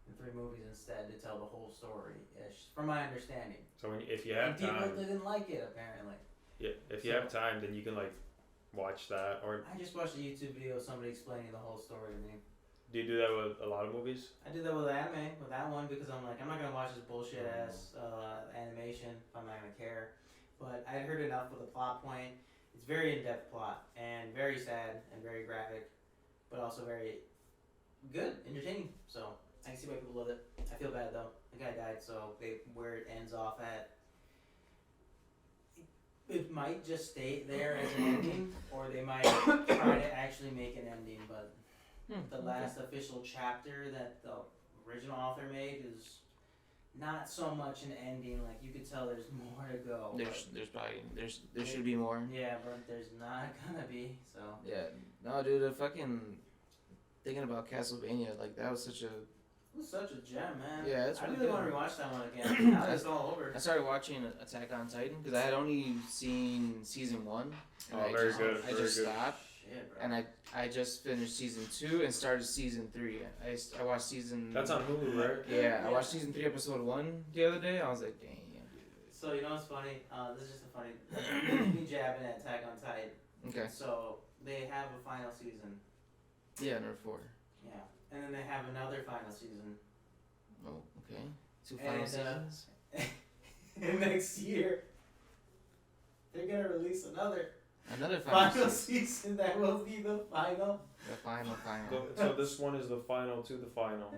in 3 movies instead to tell the whole story-ish, from my understanding. So if you have And people time, didn't like it, apparently. yeah, if you have time, then you can like watch that. Or I just watched a YouTube video of somebody explaining the whole story to me. do you do that with a lot of movies? I did that with anime, with that one, because I'm like, I'm not gonna watch this bullshit ass animation if I'm not gonna care. But I heard enough with the plot point. It's very in-depth plot and very sad and very graphic, but also very good, entertaining. So I can see why people love it. I feel bad though. The guy died, so where it ends off at. It might just stay there as an ending, or they might try to actually make an ending, but the last official chapter that the original author made is not so much an ending. Like, you could tell there's more to go. There should be more. Yeah, but there's not gonna be. So Yeah, no, dude, the fucking thinking about Castlevania, like that was such a. it was such a gem, man. Yeah, it's I really really good. want to rewatch that one again. Now that it's all over. I started watching Attack on Titan because I had only seen season 1. And Oh, very good, I very just good. stopped, Shit, bro. and I just finished season 2 and started season 3. I watched season. That's on Hulu, right? Yeah, I watched season 3, episode 1 the other day. I was like, dang. So you know what's funny? This is just a funny. Me jabbing at Attack on Titan. Okay. So they have a final season. Yeah, number 4. Yeah, and then they have another final season. Oh, okay. 2 final And, seasons. And next year, they're gonna release another Another final season that will be the final. The final. So this one is the final to the final.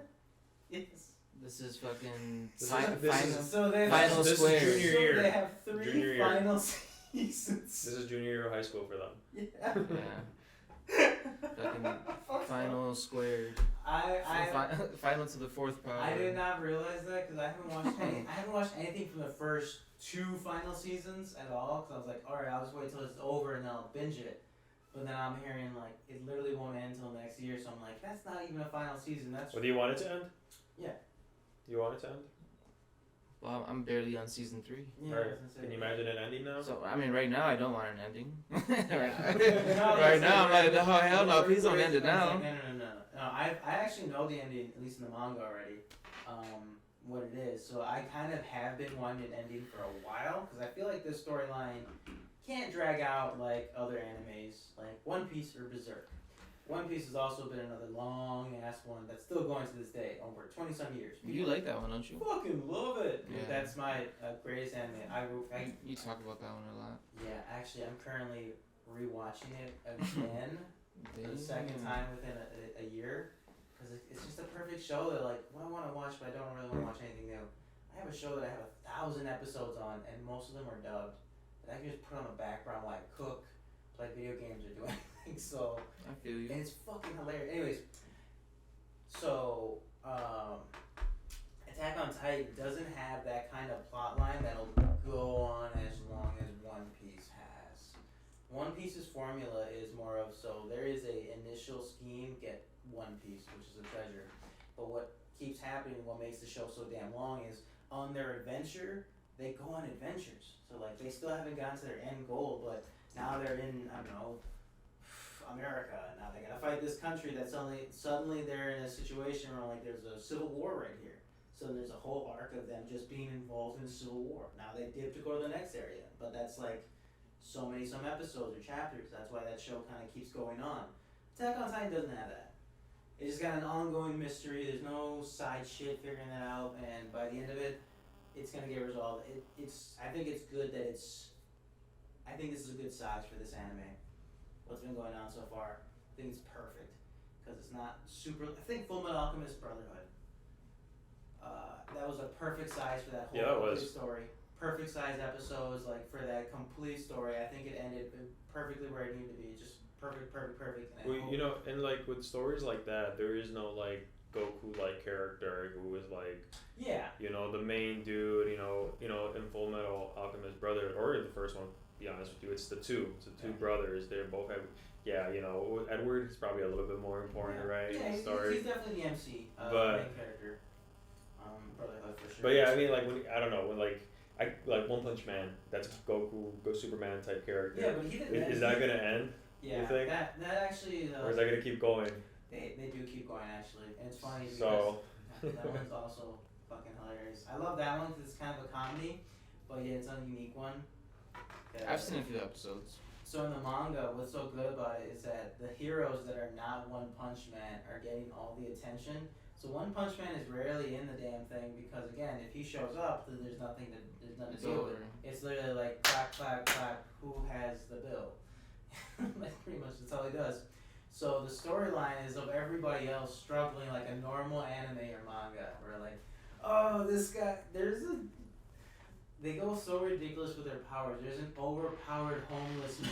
Yes. This is fucking This final. is- So they Final have, this square. is junior so year. they have 3 Junior year. final seasons. This is junior year of high school for them. Yeah. Yeah. Fucking final squared. Final to the 4th power. I did not realize that because I haven't watched anything from the first 2 final seasons at all. Because I was like, all right, I'll just wait till it's over and then I'll binge it. But then I'm hearing like it literally won't end until next year. So I'm like, that's not even a final season. That's Well, do you want it to end? Yeah. You want it to end? Well, I'm barely on season 3. yeah. Or I was gonna say, can you imagine it ending now? So I mean, right now I don't want an ending. No, right now I'm like, oh hell no, no, please don't no, end it no, now. No, I actually know the ending, at least in the manga already. What it is. So I kind of have been wanting an ending for a while because I feel like this storyline can't drag out like other animes, like One Piece or Berserk. One Piece has also been another long ass one that's still going to this day, over 20-some years. You like that one, don't you? Fucking love it. Dude, Yeah. that's my greatest anime. You talk about that one a lot. Yeah, actually, I'm currently rewatching it again for the second time within a year. Because it's just a perfect show that, like, what I want to watch, but I don't really want to watch anything new. I have a show that I have 1,000 episodes on, and most of them are dubbed. That I can just put on the background while I cook, play video games, or do anything. So, I feel you. and it's fucking hilarious. Anyways, so Attack on Titan doesn't have that kind of plot line that'll go on as long as One Piece has. One Piece's formula is more of, so there is a initial scheme, get One Piece, which is a treasure. But what keeps happening, what makes the show so damn long is on their adventure, they go on adventures. So like they still haven't gotten to their end goal, but now they're in, I don't know, America. Now they gotta fight this country that suddenly they're in a situation where like there's a civil war right here. So there's a whole arc of them just being involved in the civil war. Now they dip to go to the next area, but that's like some episodes or chapters. That's why that show kind of keeps going on. Attack on Titan doesn't have that. It just got an ongoing mystery. There's no side shit figuring that out, and by the end of it, it's gonna get resolved. I think it's good that I think this is a good size for this anime. What's been going on so far, I think it's perfect because it's not super. I think Fullmetal Alchemist Brotherhood. That was a perfect size for that whole complete story. Perfect size episodes, like for that complete story. I think it ended perfectly where it needed to be. Just perfect. And Well, you know, and like with stories like that, there is no like Goku-like character who was like, Yeah. you know, the main dude, you know, in Full Metal Alchemist Brotherhood, or in the first one, to be honest with you, it's the two brothers. They both have, you know, Edward is probably a little bit more important, right? Yeah, in the story. he's definitely the MC, But- main character. Brotherhood for sure. But yeah, I mean, like, I don't know, when like One Punch Man, that's a Goku, Superman type character. Yeah, but he didn't. Is that gonna end? Yeah, you think? that actually. Or is that gonna keep going? They do keep going actually, and it's funny because So. that one's also fucking hilarious. I love that one because it's kind of a comedy, but yeah, it's a unique one. I've seen a few episodes. So in the manga, what's so good about it is that the heroes that are not One Punch Man are getting all the attention. So One Punch Man is rarely in the damn thing because again, if he shows up, then there's nothing to It's do over. with. It's literally like clap, clap, clap. Who has the bill? Like pretty much that's all he does. So the storyline is of everybody else struggling like a normal anime or manga. Where like, oh, this guy, they go so ridiculous with their powers. There's an overpowered homeless man.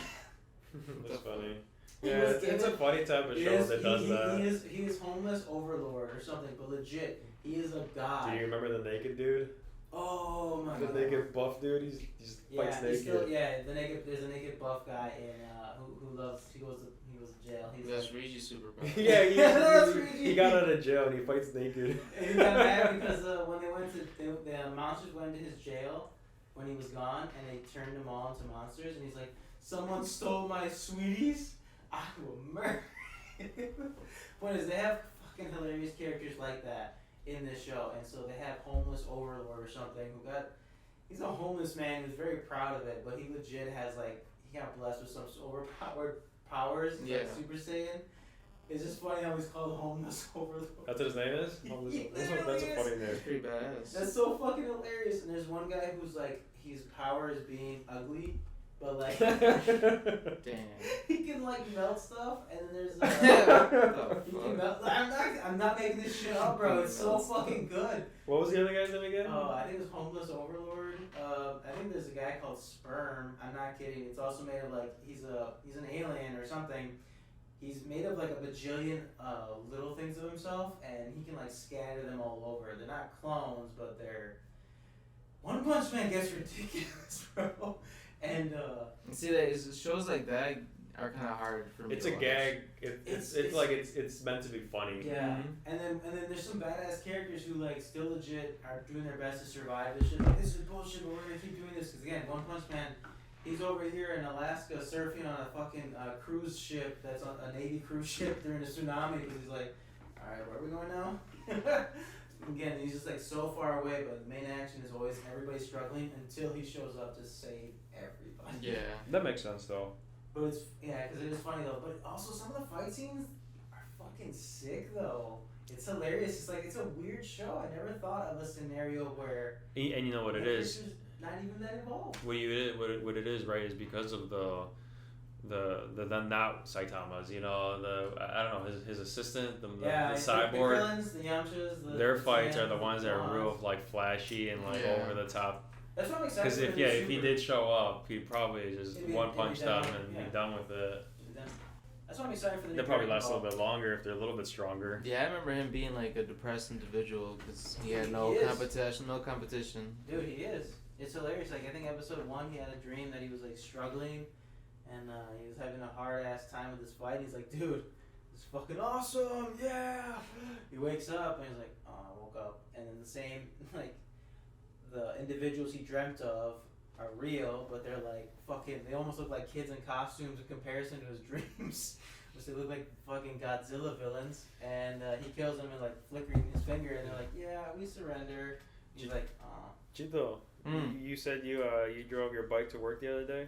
That's funny. He Yeah, was it's a given- funny type of show that does that. He is homeless overlord or something, but legit, he is a god. Do you remember the naked dude? Oh my The god. naked buff dude? He just fights naked. There's a naked buff guy in who loves he goes to jail. He's That's like, Ryuji Superman. Yeah, That's he Ryuji. got out of jail and he fights naked. and he got mad because when they went to the monsters went into his jail when he was gone and they turned them all into monsters and he's like, someone stole my sweeties, I will murder. Point is, they have fucking hilarious characters like that in this show, and so they have homeless overlord or something he's a homeless man who's very proud of it, but he legit has like he got blessed with some overpowered powers. He's like Super Saiyan. It's just funny how he's called homeless overlord. That's what his name is? That's a funny name. That's pretty badass. That's so fucking hilarious. And there's one guy who's like his power is being ugly, but like Damn. he can like melt stuff, and then there's he can melt. I'm not making this shit up, bro. It's so fucking good. What was the other guy's name again? Oh, I think it was Homeless Overlord. I think there's a guy called Sperm. I'm not kidding. It's also made of like he's an alien or something. He's made of like a bajillion little things of himself, and he can like scatter them all over. They're not clones, but they're. One Punch Man gets ridiculous, bro. And see that shows like that are kind of hard for me. It's to a watch. gag. It's meant to be funny. yeah, and then there's some badass characters who like still legit are doing their best to survive this shit. Like, this is bullshit, but we're gonna keep doing this because again, One Punch Man, he's over here in Alaska surfing on a fucking cruise ship that's on a Navy cruise ship during a tsunami because he's like, all right, where are we going now? Again, he's just like so far away, but the main action is always everybody struggling until he shows up to save everybody. Yeah. That makes sense though. But it's because it is funny though. But also some of the fight scenes are fucking sick though. It's hilarious. It's like it's a weird show. I never thought of a scenario where. And you know what it the is? character's not even that involved. What it is, right, is because of the not Saitamas, you know, I don't know, his assistant, the cyborg. The villains, the Yamchas, their fights are the ones that are real like flashy and like over the top. That's what I'm excited Because for. if he did show up, he'd probably just one punch them done, and be done with it. That's why I'm excited for the. They'll probably last a little bit longer if they're a little bit stronger. Yeah, I remember him being like a depressed individual because he had no competition. Dude, he is. It's hilarious. Like I think episode 1, he had a dream that he was like struggling, and he was having a hard ass time with this fight. He's like, dude, it's fucking awesome, yeah. He wakes up and he's like, oh, I woke up, and then the same like the individuals he dreamt of are real, but they're like fucking. They almost look like kids in costumes in comparison to his dreams. Which they look like fucking Godzilla villains, and he kills them and like flickering his finger, and they're like, "Yeah, we surrender." He's like, "Aw." Chito, you said you drove your bike to work the other day.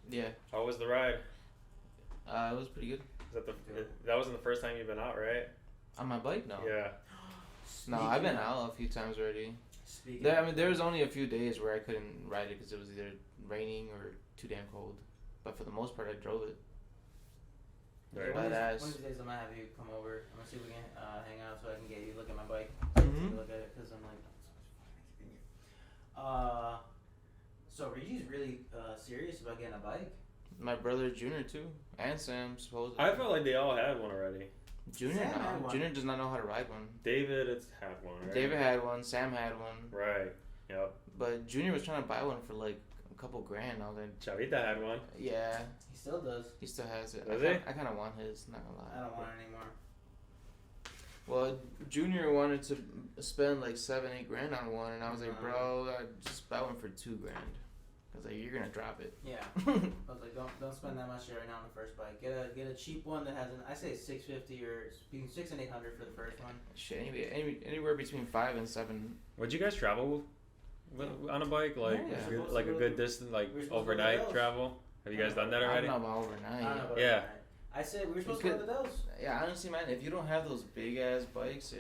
Yeah. How was the ride? It was pretty good. That wasn't the first time you've been out, right? On my bike, no. Yeah. No, I've been out a few times already. There was only a few days where I couldn't ride it because it was either raining or too damn cold. But for the most part, I drove it. Yeah, one of these days I'm gonna have you come over. I'm gonna see if we can hang out so I can get you to look at my bike. Take a look at it because I'm like, so Reggie's really serious about getting a bike. My brother Junior too, and Sam supposedly. I felt like they all had one already. Junior, Sam had no. one. Junior does not know how to ride one. David had one, right? David had one. Sam had one. Right. Yep. But Junior was trying to buy one for like a couple grand. I was like, Chavita had one. yeah, He still does. he still has it. Does I kind of want his. Not gonna lie. I don't want it anymore. Well, Junior wanted to spend like 7-8 grand on one, and I was like, bro, I just buy one for $2 grand. I was like, you're gonna drop it. Yeah. I was like, don't spend that much right now on the first bike. Get a cheap one that has I say $650 or between $600 and $800 for the first one. Shit, anywhere between 5 and 7. Would you guys travel on a bike, like Yeah. like a good distance, like We're supposed to go to overnight Dells. travel? Have you guys done that I already? don't know about I overnight. don't know about Yeah. overnight. I said we were supposed to go to the Dells. Yeah, honestly, man, if you don't have those big ass bikes,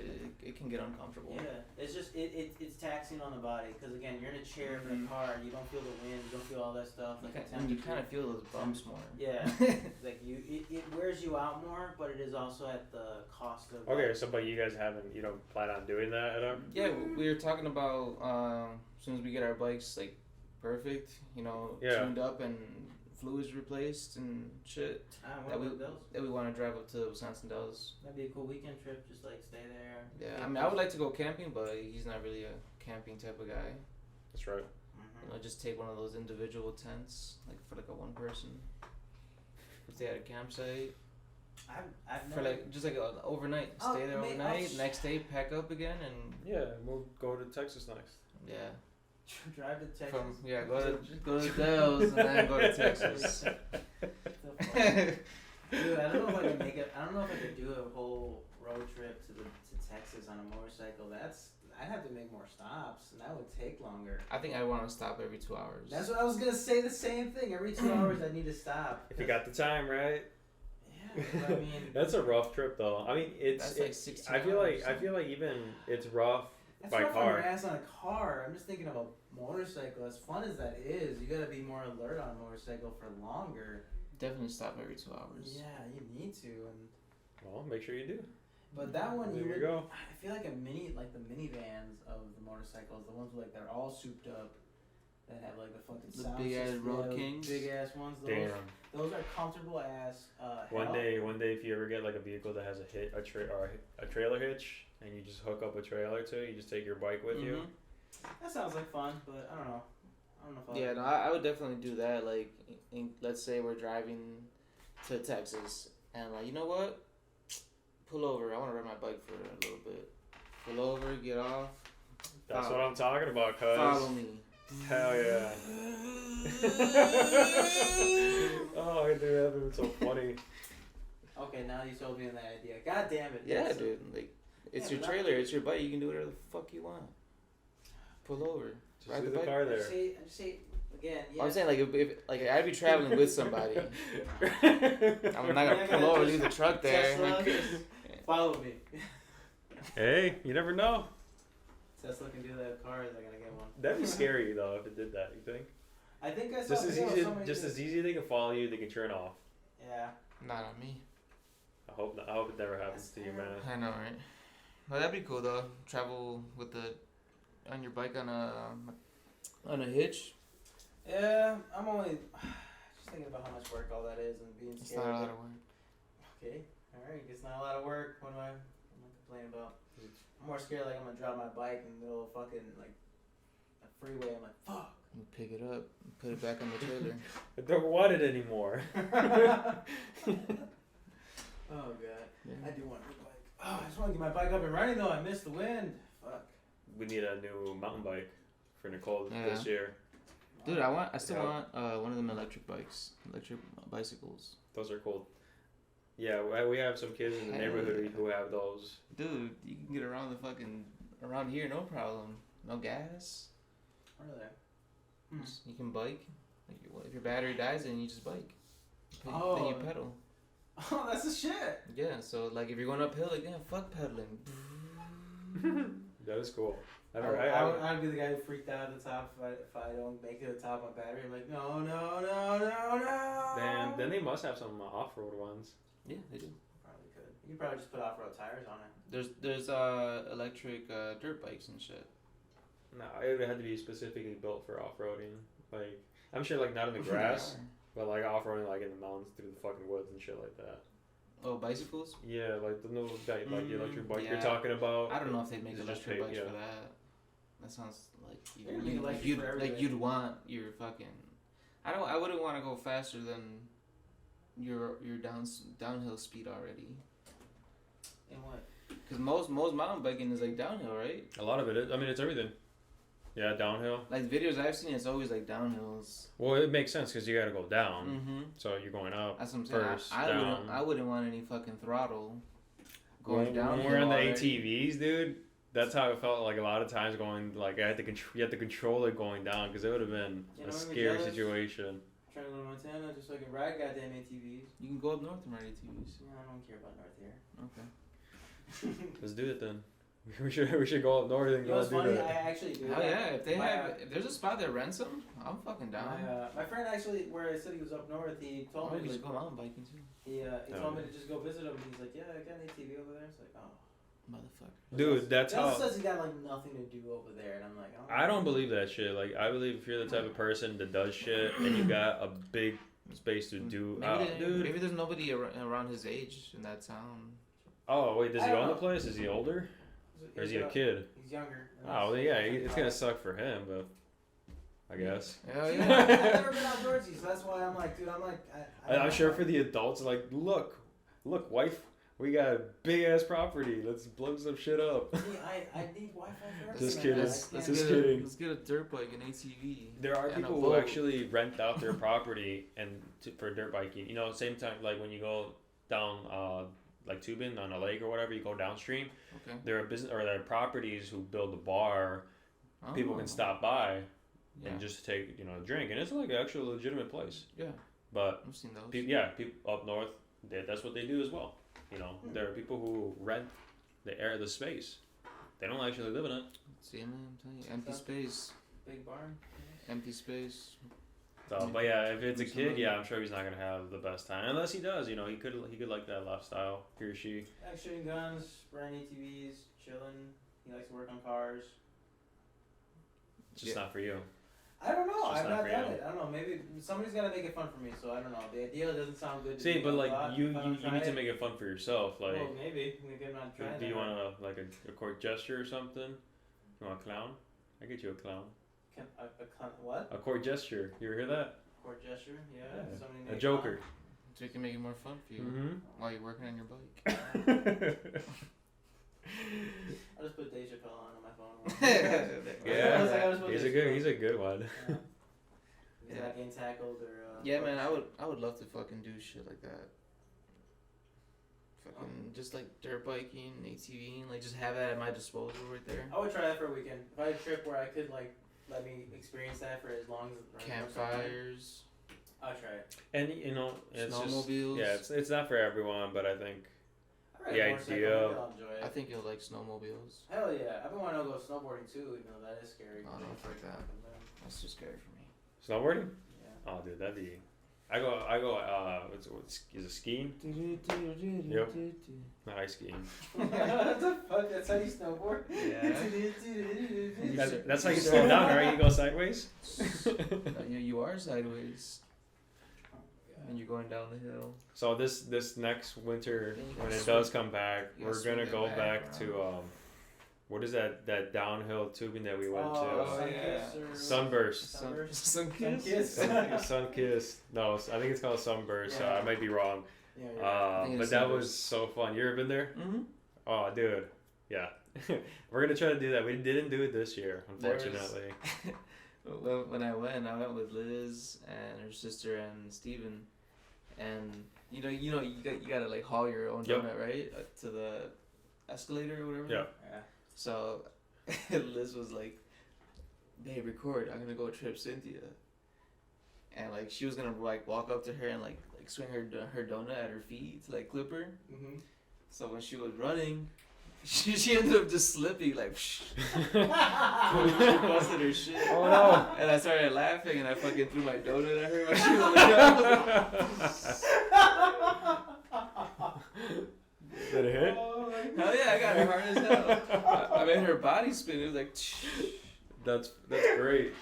it can get uncomfortable. Yeah, it's just it's taxing on the body because again you're in a chair for the car, you don't feel the wind, you don't feel all that stuff. Like the And you temperature. kind of feel those bumps more. Yeah, like it wears you out more, but it is also at the cost of. Okay, so but you guys you don't plan on doing that at all? Yeah, we were talking about as soon as we get our bikes like perfect, tuned up and fluids replaced and shit. That we want to drive up to Wisconsin Dells. That'd be a cool weekend trip, just like stay there. Yeah, I mean, I would like to go camping, but he's not really a camping type of guy. That's right. Just take one of those individual tents, like for like a one person. Stay at a campsite. I've For never. like just like an overnight. Stay there overnight. Next day, pack up again, and Yeah, we'll go to Texas next. yeah. Drive to Texas. Go to Dells and then go to Texas. Dude, I don't know if I could make it. I don't know if I could do a whole road trip to Texas on a motorcycle. I'd have to make more stops, and that would take longer. I think I want to stop every 2 hours. That's what I was gonna say. The same thing. Every 2 hours, I need to stop. If you got the time, right? Yeah, but I mean. That's a rough trip, though. I mean, That's like 16 I feel hours. like even it's rough That's by rough car. on your ass on a car. I'm just thinking of a motorcycle. As fun as that is, you gotta be more alert on a motorcycle for longer. Definitely stop every 2 hours. Yeah, you need to. And Well, make sure you do. but that one, There you you would. go. I feel like the minivans of the motorcycles, the ones with, like they're all souped up, that have like the fucking The sound big ass system, Road those Kings? big ass ones. Damn. Those are comfortable as. One hell. day, if you ever get like a vehicle that has a trailer hitch, and you just hook up a trailer to it, you just take your bike with you. That sounds like fun, but I don't know. If Yeah, no, I would definitely do that. Like, let's say we're driving to Texas, and like, you know what? Pull over. I want to ride my bike for a little bit. Pull over, get off. That's what I'm talking about, cuz. Follow me. Hell yeah. Oh, dude, that was so funny. Okay, now you sold me on that idea. God damn it. Yeah, Yes. dude. Like, it's Yeah, your but trailer. It's your bike. You can do whatever the fuck you want. Pull over. Just Ride leave the the bike. car I there. just say again. Yeah. I'm saying like if like I'd be traveling with somebody. I'm not Yeah, gonna pull over, leave the truck there. Tesla, follow me. Hey, you never know. Tesla can do that with cars. I gotta get one. That'd be scary though if it did that. You think? I think I saw. Just as easy, somebody just do- as easy. They can follow you. They can turn off. Yeah. Not on me. I hope not. I hope it never happens to you, man. I know, right? Well, that'd be cool though. Travel with on your bike on a hitch. Yeah, I'm only just thinking about how much work all that is and being It's scared. not a lot of work. Okay, all right. It's not a lot of work. What am I complaining about? I'm more scared like I'm gonna drop my bike in the middle of fucking like a freeway. I'm like, fuck. You pick it up, and put it back on the trailer. I don't want it anymore. Oh god, Yeah. I do want a new bike. Oh, I just want to get my bike up and running though. I missed the wind. Fuck. We need a new mountain bike for Nicole Yeah. this year. Dude, I still Yeah. want one of them electric bicycles. Those are cool. Yeah, we have some kids in the Hell neighborhood yeah. who have those. Dude, you can get around here, no problem. No gas. Really? You can bike. Like, if your battery dies, then you just bike. Then you Oh. pedal. Oh, that's the shit. Yeah, so like if you're going uphill, like yeah, fuck pedaling. That is cool. I'd be the guy who freaked out at the top if I don't make it to the top of my battery. I'm like, no. Then they must have some off-road ones. Yeah, they do. Probably could. You could probably just put off-road tires on it. There's electric dirt bikes and shit. No, it had to be specifically built for off-roading. Like, I'm sure, like, not in the grass, but like off-roading, like in the mountains through the fucking woods and shit like that. Oh, bicycles? Yeah, like the new like the electric bike yeah. you're talking about. I don't know if they'd make Is it just electric paid? bikes Yeah. for that. That sounds like They're gonna make electric you'd for like everything. you'd want your fucking. I wouldn't want to go faster than your downhill speed already. In what? Because most mountain biking is like downhill, right? A lot of it is. I mean, it's everything. Yeah, downhill. Like videos I've seen, it's always like downhills. Well, it makes sense because you got to go down. Mm-hmm. So you're going up. That's what I'm saying. First, I wouldn't want any fucking throttle going down. When we're on the ATVs, dude, that's how it felt like a lot of times going. Like I had to you had to control it going down because it would have been You a know, I'm scary jealous. situation. Trying to go to Montana just so I can ride goddamn ATVs. You can go up north and ride ATVs. No, I don't care about north here. Okay. Let's do it then. We should go up north and You know go what's do funny? that. I actually do. Hell yeah! If they My, if there's a spot that rents them, I'm fucking down. My friend actually, where I said he was up north, he told Oh, me you like, should go mountain biking too, he Oh, told me yeah. to just go visit him. He's like, yeah, I got an ATV over there. It's like, oh. motherfucker. Dude, that's He also how. says he got like nothing to do over there, and I'm like, oh. I don't believe that shit. Like I believe if you're the type of person that does shit and you got a big space to do, dude. Maybe there's nobody around his age in that town. Oh wait, does he I don't own the know. place? Is he older or is he a kid? He's younger. Oh well, yeah, it's gonna suck for him, but I guess. Hell I've yeah! never been outdoorsy, so that's why I'm like, dude, I'm sure for the adults, like, look, wife, we got a big ass property. Let's blow some shit up. I need Wi-Fi for everything. Just kidding. Let's Just kidding. Let's get a dirt bike, an ATV. There are and a people who boat. actually rent out their property and for dirt biking. You know, same time like when you go down like tubing on a lake or whatever, you go downstream. Okay. There are business or there are properties who build a bar. Oh. People can stop by Yeah. and just take a drink, and it's like an actual legitimate place. Yeah. But I've seen those. people up north, that's what they do as well. You know, there are people who rent the space. They don't actually live in it. See, man, I'm telling you, empty space. Big barn. Empty space. So, but yeah, if it's a kid, Absolutely. yeah, I'm sure he's not gonna have the best time unless he does. You know, he could like that lifestyle. He or she. Like shooting guns, riding ATVs, chilling. He likes to work on cars. It's just Yeah. not for you. I don't know. It's just I've not not for done you. it. I don't know. Maybe somebody's got to make it fun for me. So I don't know. The idea doesn't sound good. To See, me but a like lot. you If I don't need try to it- make it fun for yourself. Like, Well, maybe I'm not trying. do you want a court gesture or something? You want a clown? I get you a clown. What? A court gesture. You ever hear that? Court gesture? Yeah. Yeah. Somebody A make joker. So we can make it more fun for you Mm-hmm. while you're working on your bike. I'll just put Dave Chappelle on my phone. Yeah, I was like, I'll just put he's Dave a good. Chappelle. He's a good one. Yeah. He's not getting tackled or. Yeah, man, I would love to fucking do shit like that. Fucking just like dirt biking, ATVing, like just have that at my disposal right there. I would try that for a weekend. If I had a trip where I could like let me experience that for as long as. Campfires, I'll try it. And you know, it's just snowmobiles. yeah, it's not for everyone, but I think I ride The a motorcycle, idea- maybe I'll enjoy it. I think you'll like snowmobiles. Hell yeah! I've been wanting to go snowboarding too, even though that is scary. Oh, no, fuck that. That's too scary for me. snowboarding. Yeah. Oh, dude, that'd be. I go. What's is it skiing? Yep. Not ice skiing. What the fuck? That's how you snowboard? Yeah. That's how you slow down, right? You go sideways. You are sideways when you're going down the hill. So this next winter, Then you when gotta it does come back, you we're gotta gonna swing go it back back to what is that downhill tubing that we went Oh, to? yeah. Sunburst. Sunkiss. Sunkiss. No, I think it's called Sunburst. So I might be wrong. Yeah, yeah. think But it's that Sunburst. was so fun. You ever been there? Mm-hmm. Oh, dude. Yeah. We're gonna try to do that. We didn't do it this year, There was- unfortunately. When I went with Liz and her sister and Steven. And you gotta like haul your own Yep. donut, right? To the escalator or whatever. Yeah. Yeah. So Liz was like, "Babe, record. I'm gonna go trip Cynthia." And like she was gonna like walk up to her and like swing her donut at her feet to like clip her. Mm-hmm. So when she was running, she ended up just slipping like. She busted her shit. Oh no! And I started laughing and I fucking threw my donut at her when she was like, Did it hit? Oh my hell yeah, I got her hard as hell. I made her body spin. It was like. That's great.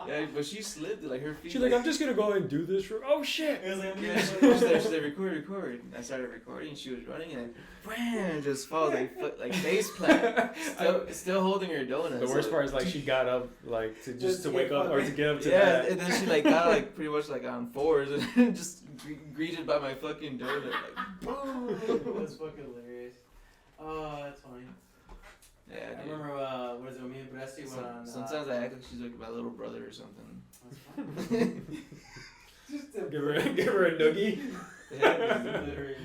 Yeah, but she slipped it, like her feet. She's like, I'm just gonna go and do this. Oh shit! It was like, Yeah, she said, record. I started recording. She was running and bam, just falls like face plant. Still holding her donut. The worst part is like she got up like to just to wake up or to get up to yeah, that. and then she like got like pretty much like on fours and just greeted by my fucking donut like boom. That's fucking hilarious. Oh, that's funny. Yeah, I dude. remember, what is it, me and Bresti went on. Sometimes I act like she's like my little brother or something. That's funny. Just to Give her a noogie. yeah, literally.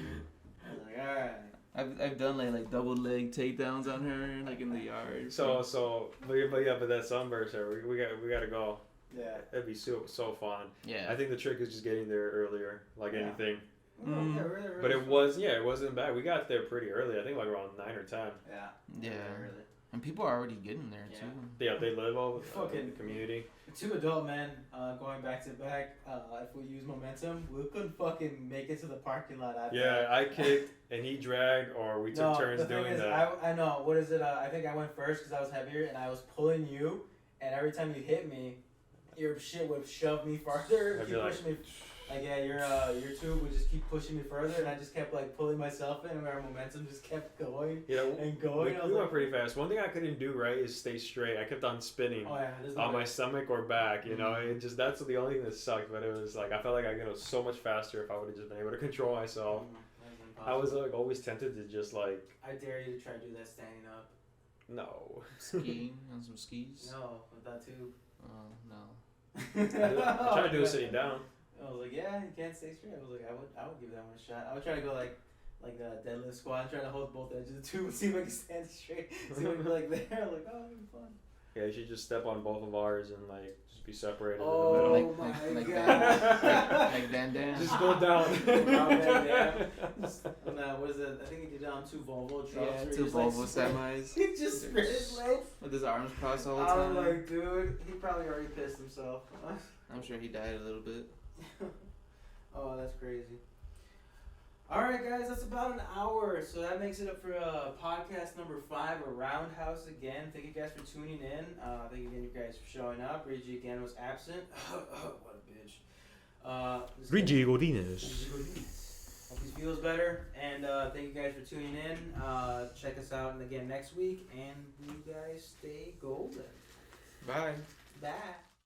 I was like, alright. I've done like double leg takedowns on her like in the yard. But that sunburst there, we gotta go. Yeah. That'd be so fun. Yeah. I think the trick is just getting there earlier, like Yeah. anything. Mm. Yeah, really, But it wasn't bad. We got there pretty early. I think like around 9 or 10. Yeah. Yeah. Really. And people are already getting there Yeah. too. Yeah, they live all in Fucking the community. Two adult men going back to back. If we use momentum, we couldn't fucking make it to the parking lot. I kicked and he dragged, or we took turns doing that. I know. What is it? I think I went first because I was heavier and I was pulling you. And every time you hit me, your shit would shove me farther. I'd Keep be like, pushing me. Like yeah, your tube would just keep pushing me further, and I just kept like pulling myself in, and our momentum just kept going and going. We went pretty fast. One thing I couldn't do right is stay straight. I kept on spinning on my stomach or back. You know, it just that's the only thing that sucked. But it was like I felt like I could go so much faster if I would have just been able to control myself. I was like always tempted to just like. I dare you to try to do that standing up. No. Skiing on some skis. No, with that tube. Oh no. I tried to do it sitting down. I was like, yeah, you can't stay straight. I was like, I would give that one a shot. I would try to go like the deadlift squat and try to hold both edges of the tube and see if I can stand straight. See if I can be like there. Like, oh, it'd be fun. Yeah, you should just step on both of ours and like just be separated Oh in the middle. my like god. Like Van Damme. Just go down. What is it? I think he did it on 2 Volvo trucks. Yeah, where he 2 just, Volvo like, semis. He just spread his legs. With his arms crossed the whole I time. was like, dude, he probably already pissed himself. I'm sure he died a little bit. Oh, that's crazy. Alright guys, that's about an hour, so that makes it up for podcast number 5, a RoundHaus again. Thank you guys for tuning in. Thank you again you guys for showing up. Reggie again was absent. What a bitch. Reggie Godinez. Hope he feels better, and thank you guys for tuning in. Check us out again next week, and you guys stay golden. Bye. Bye.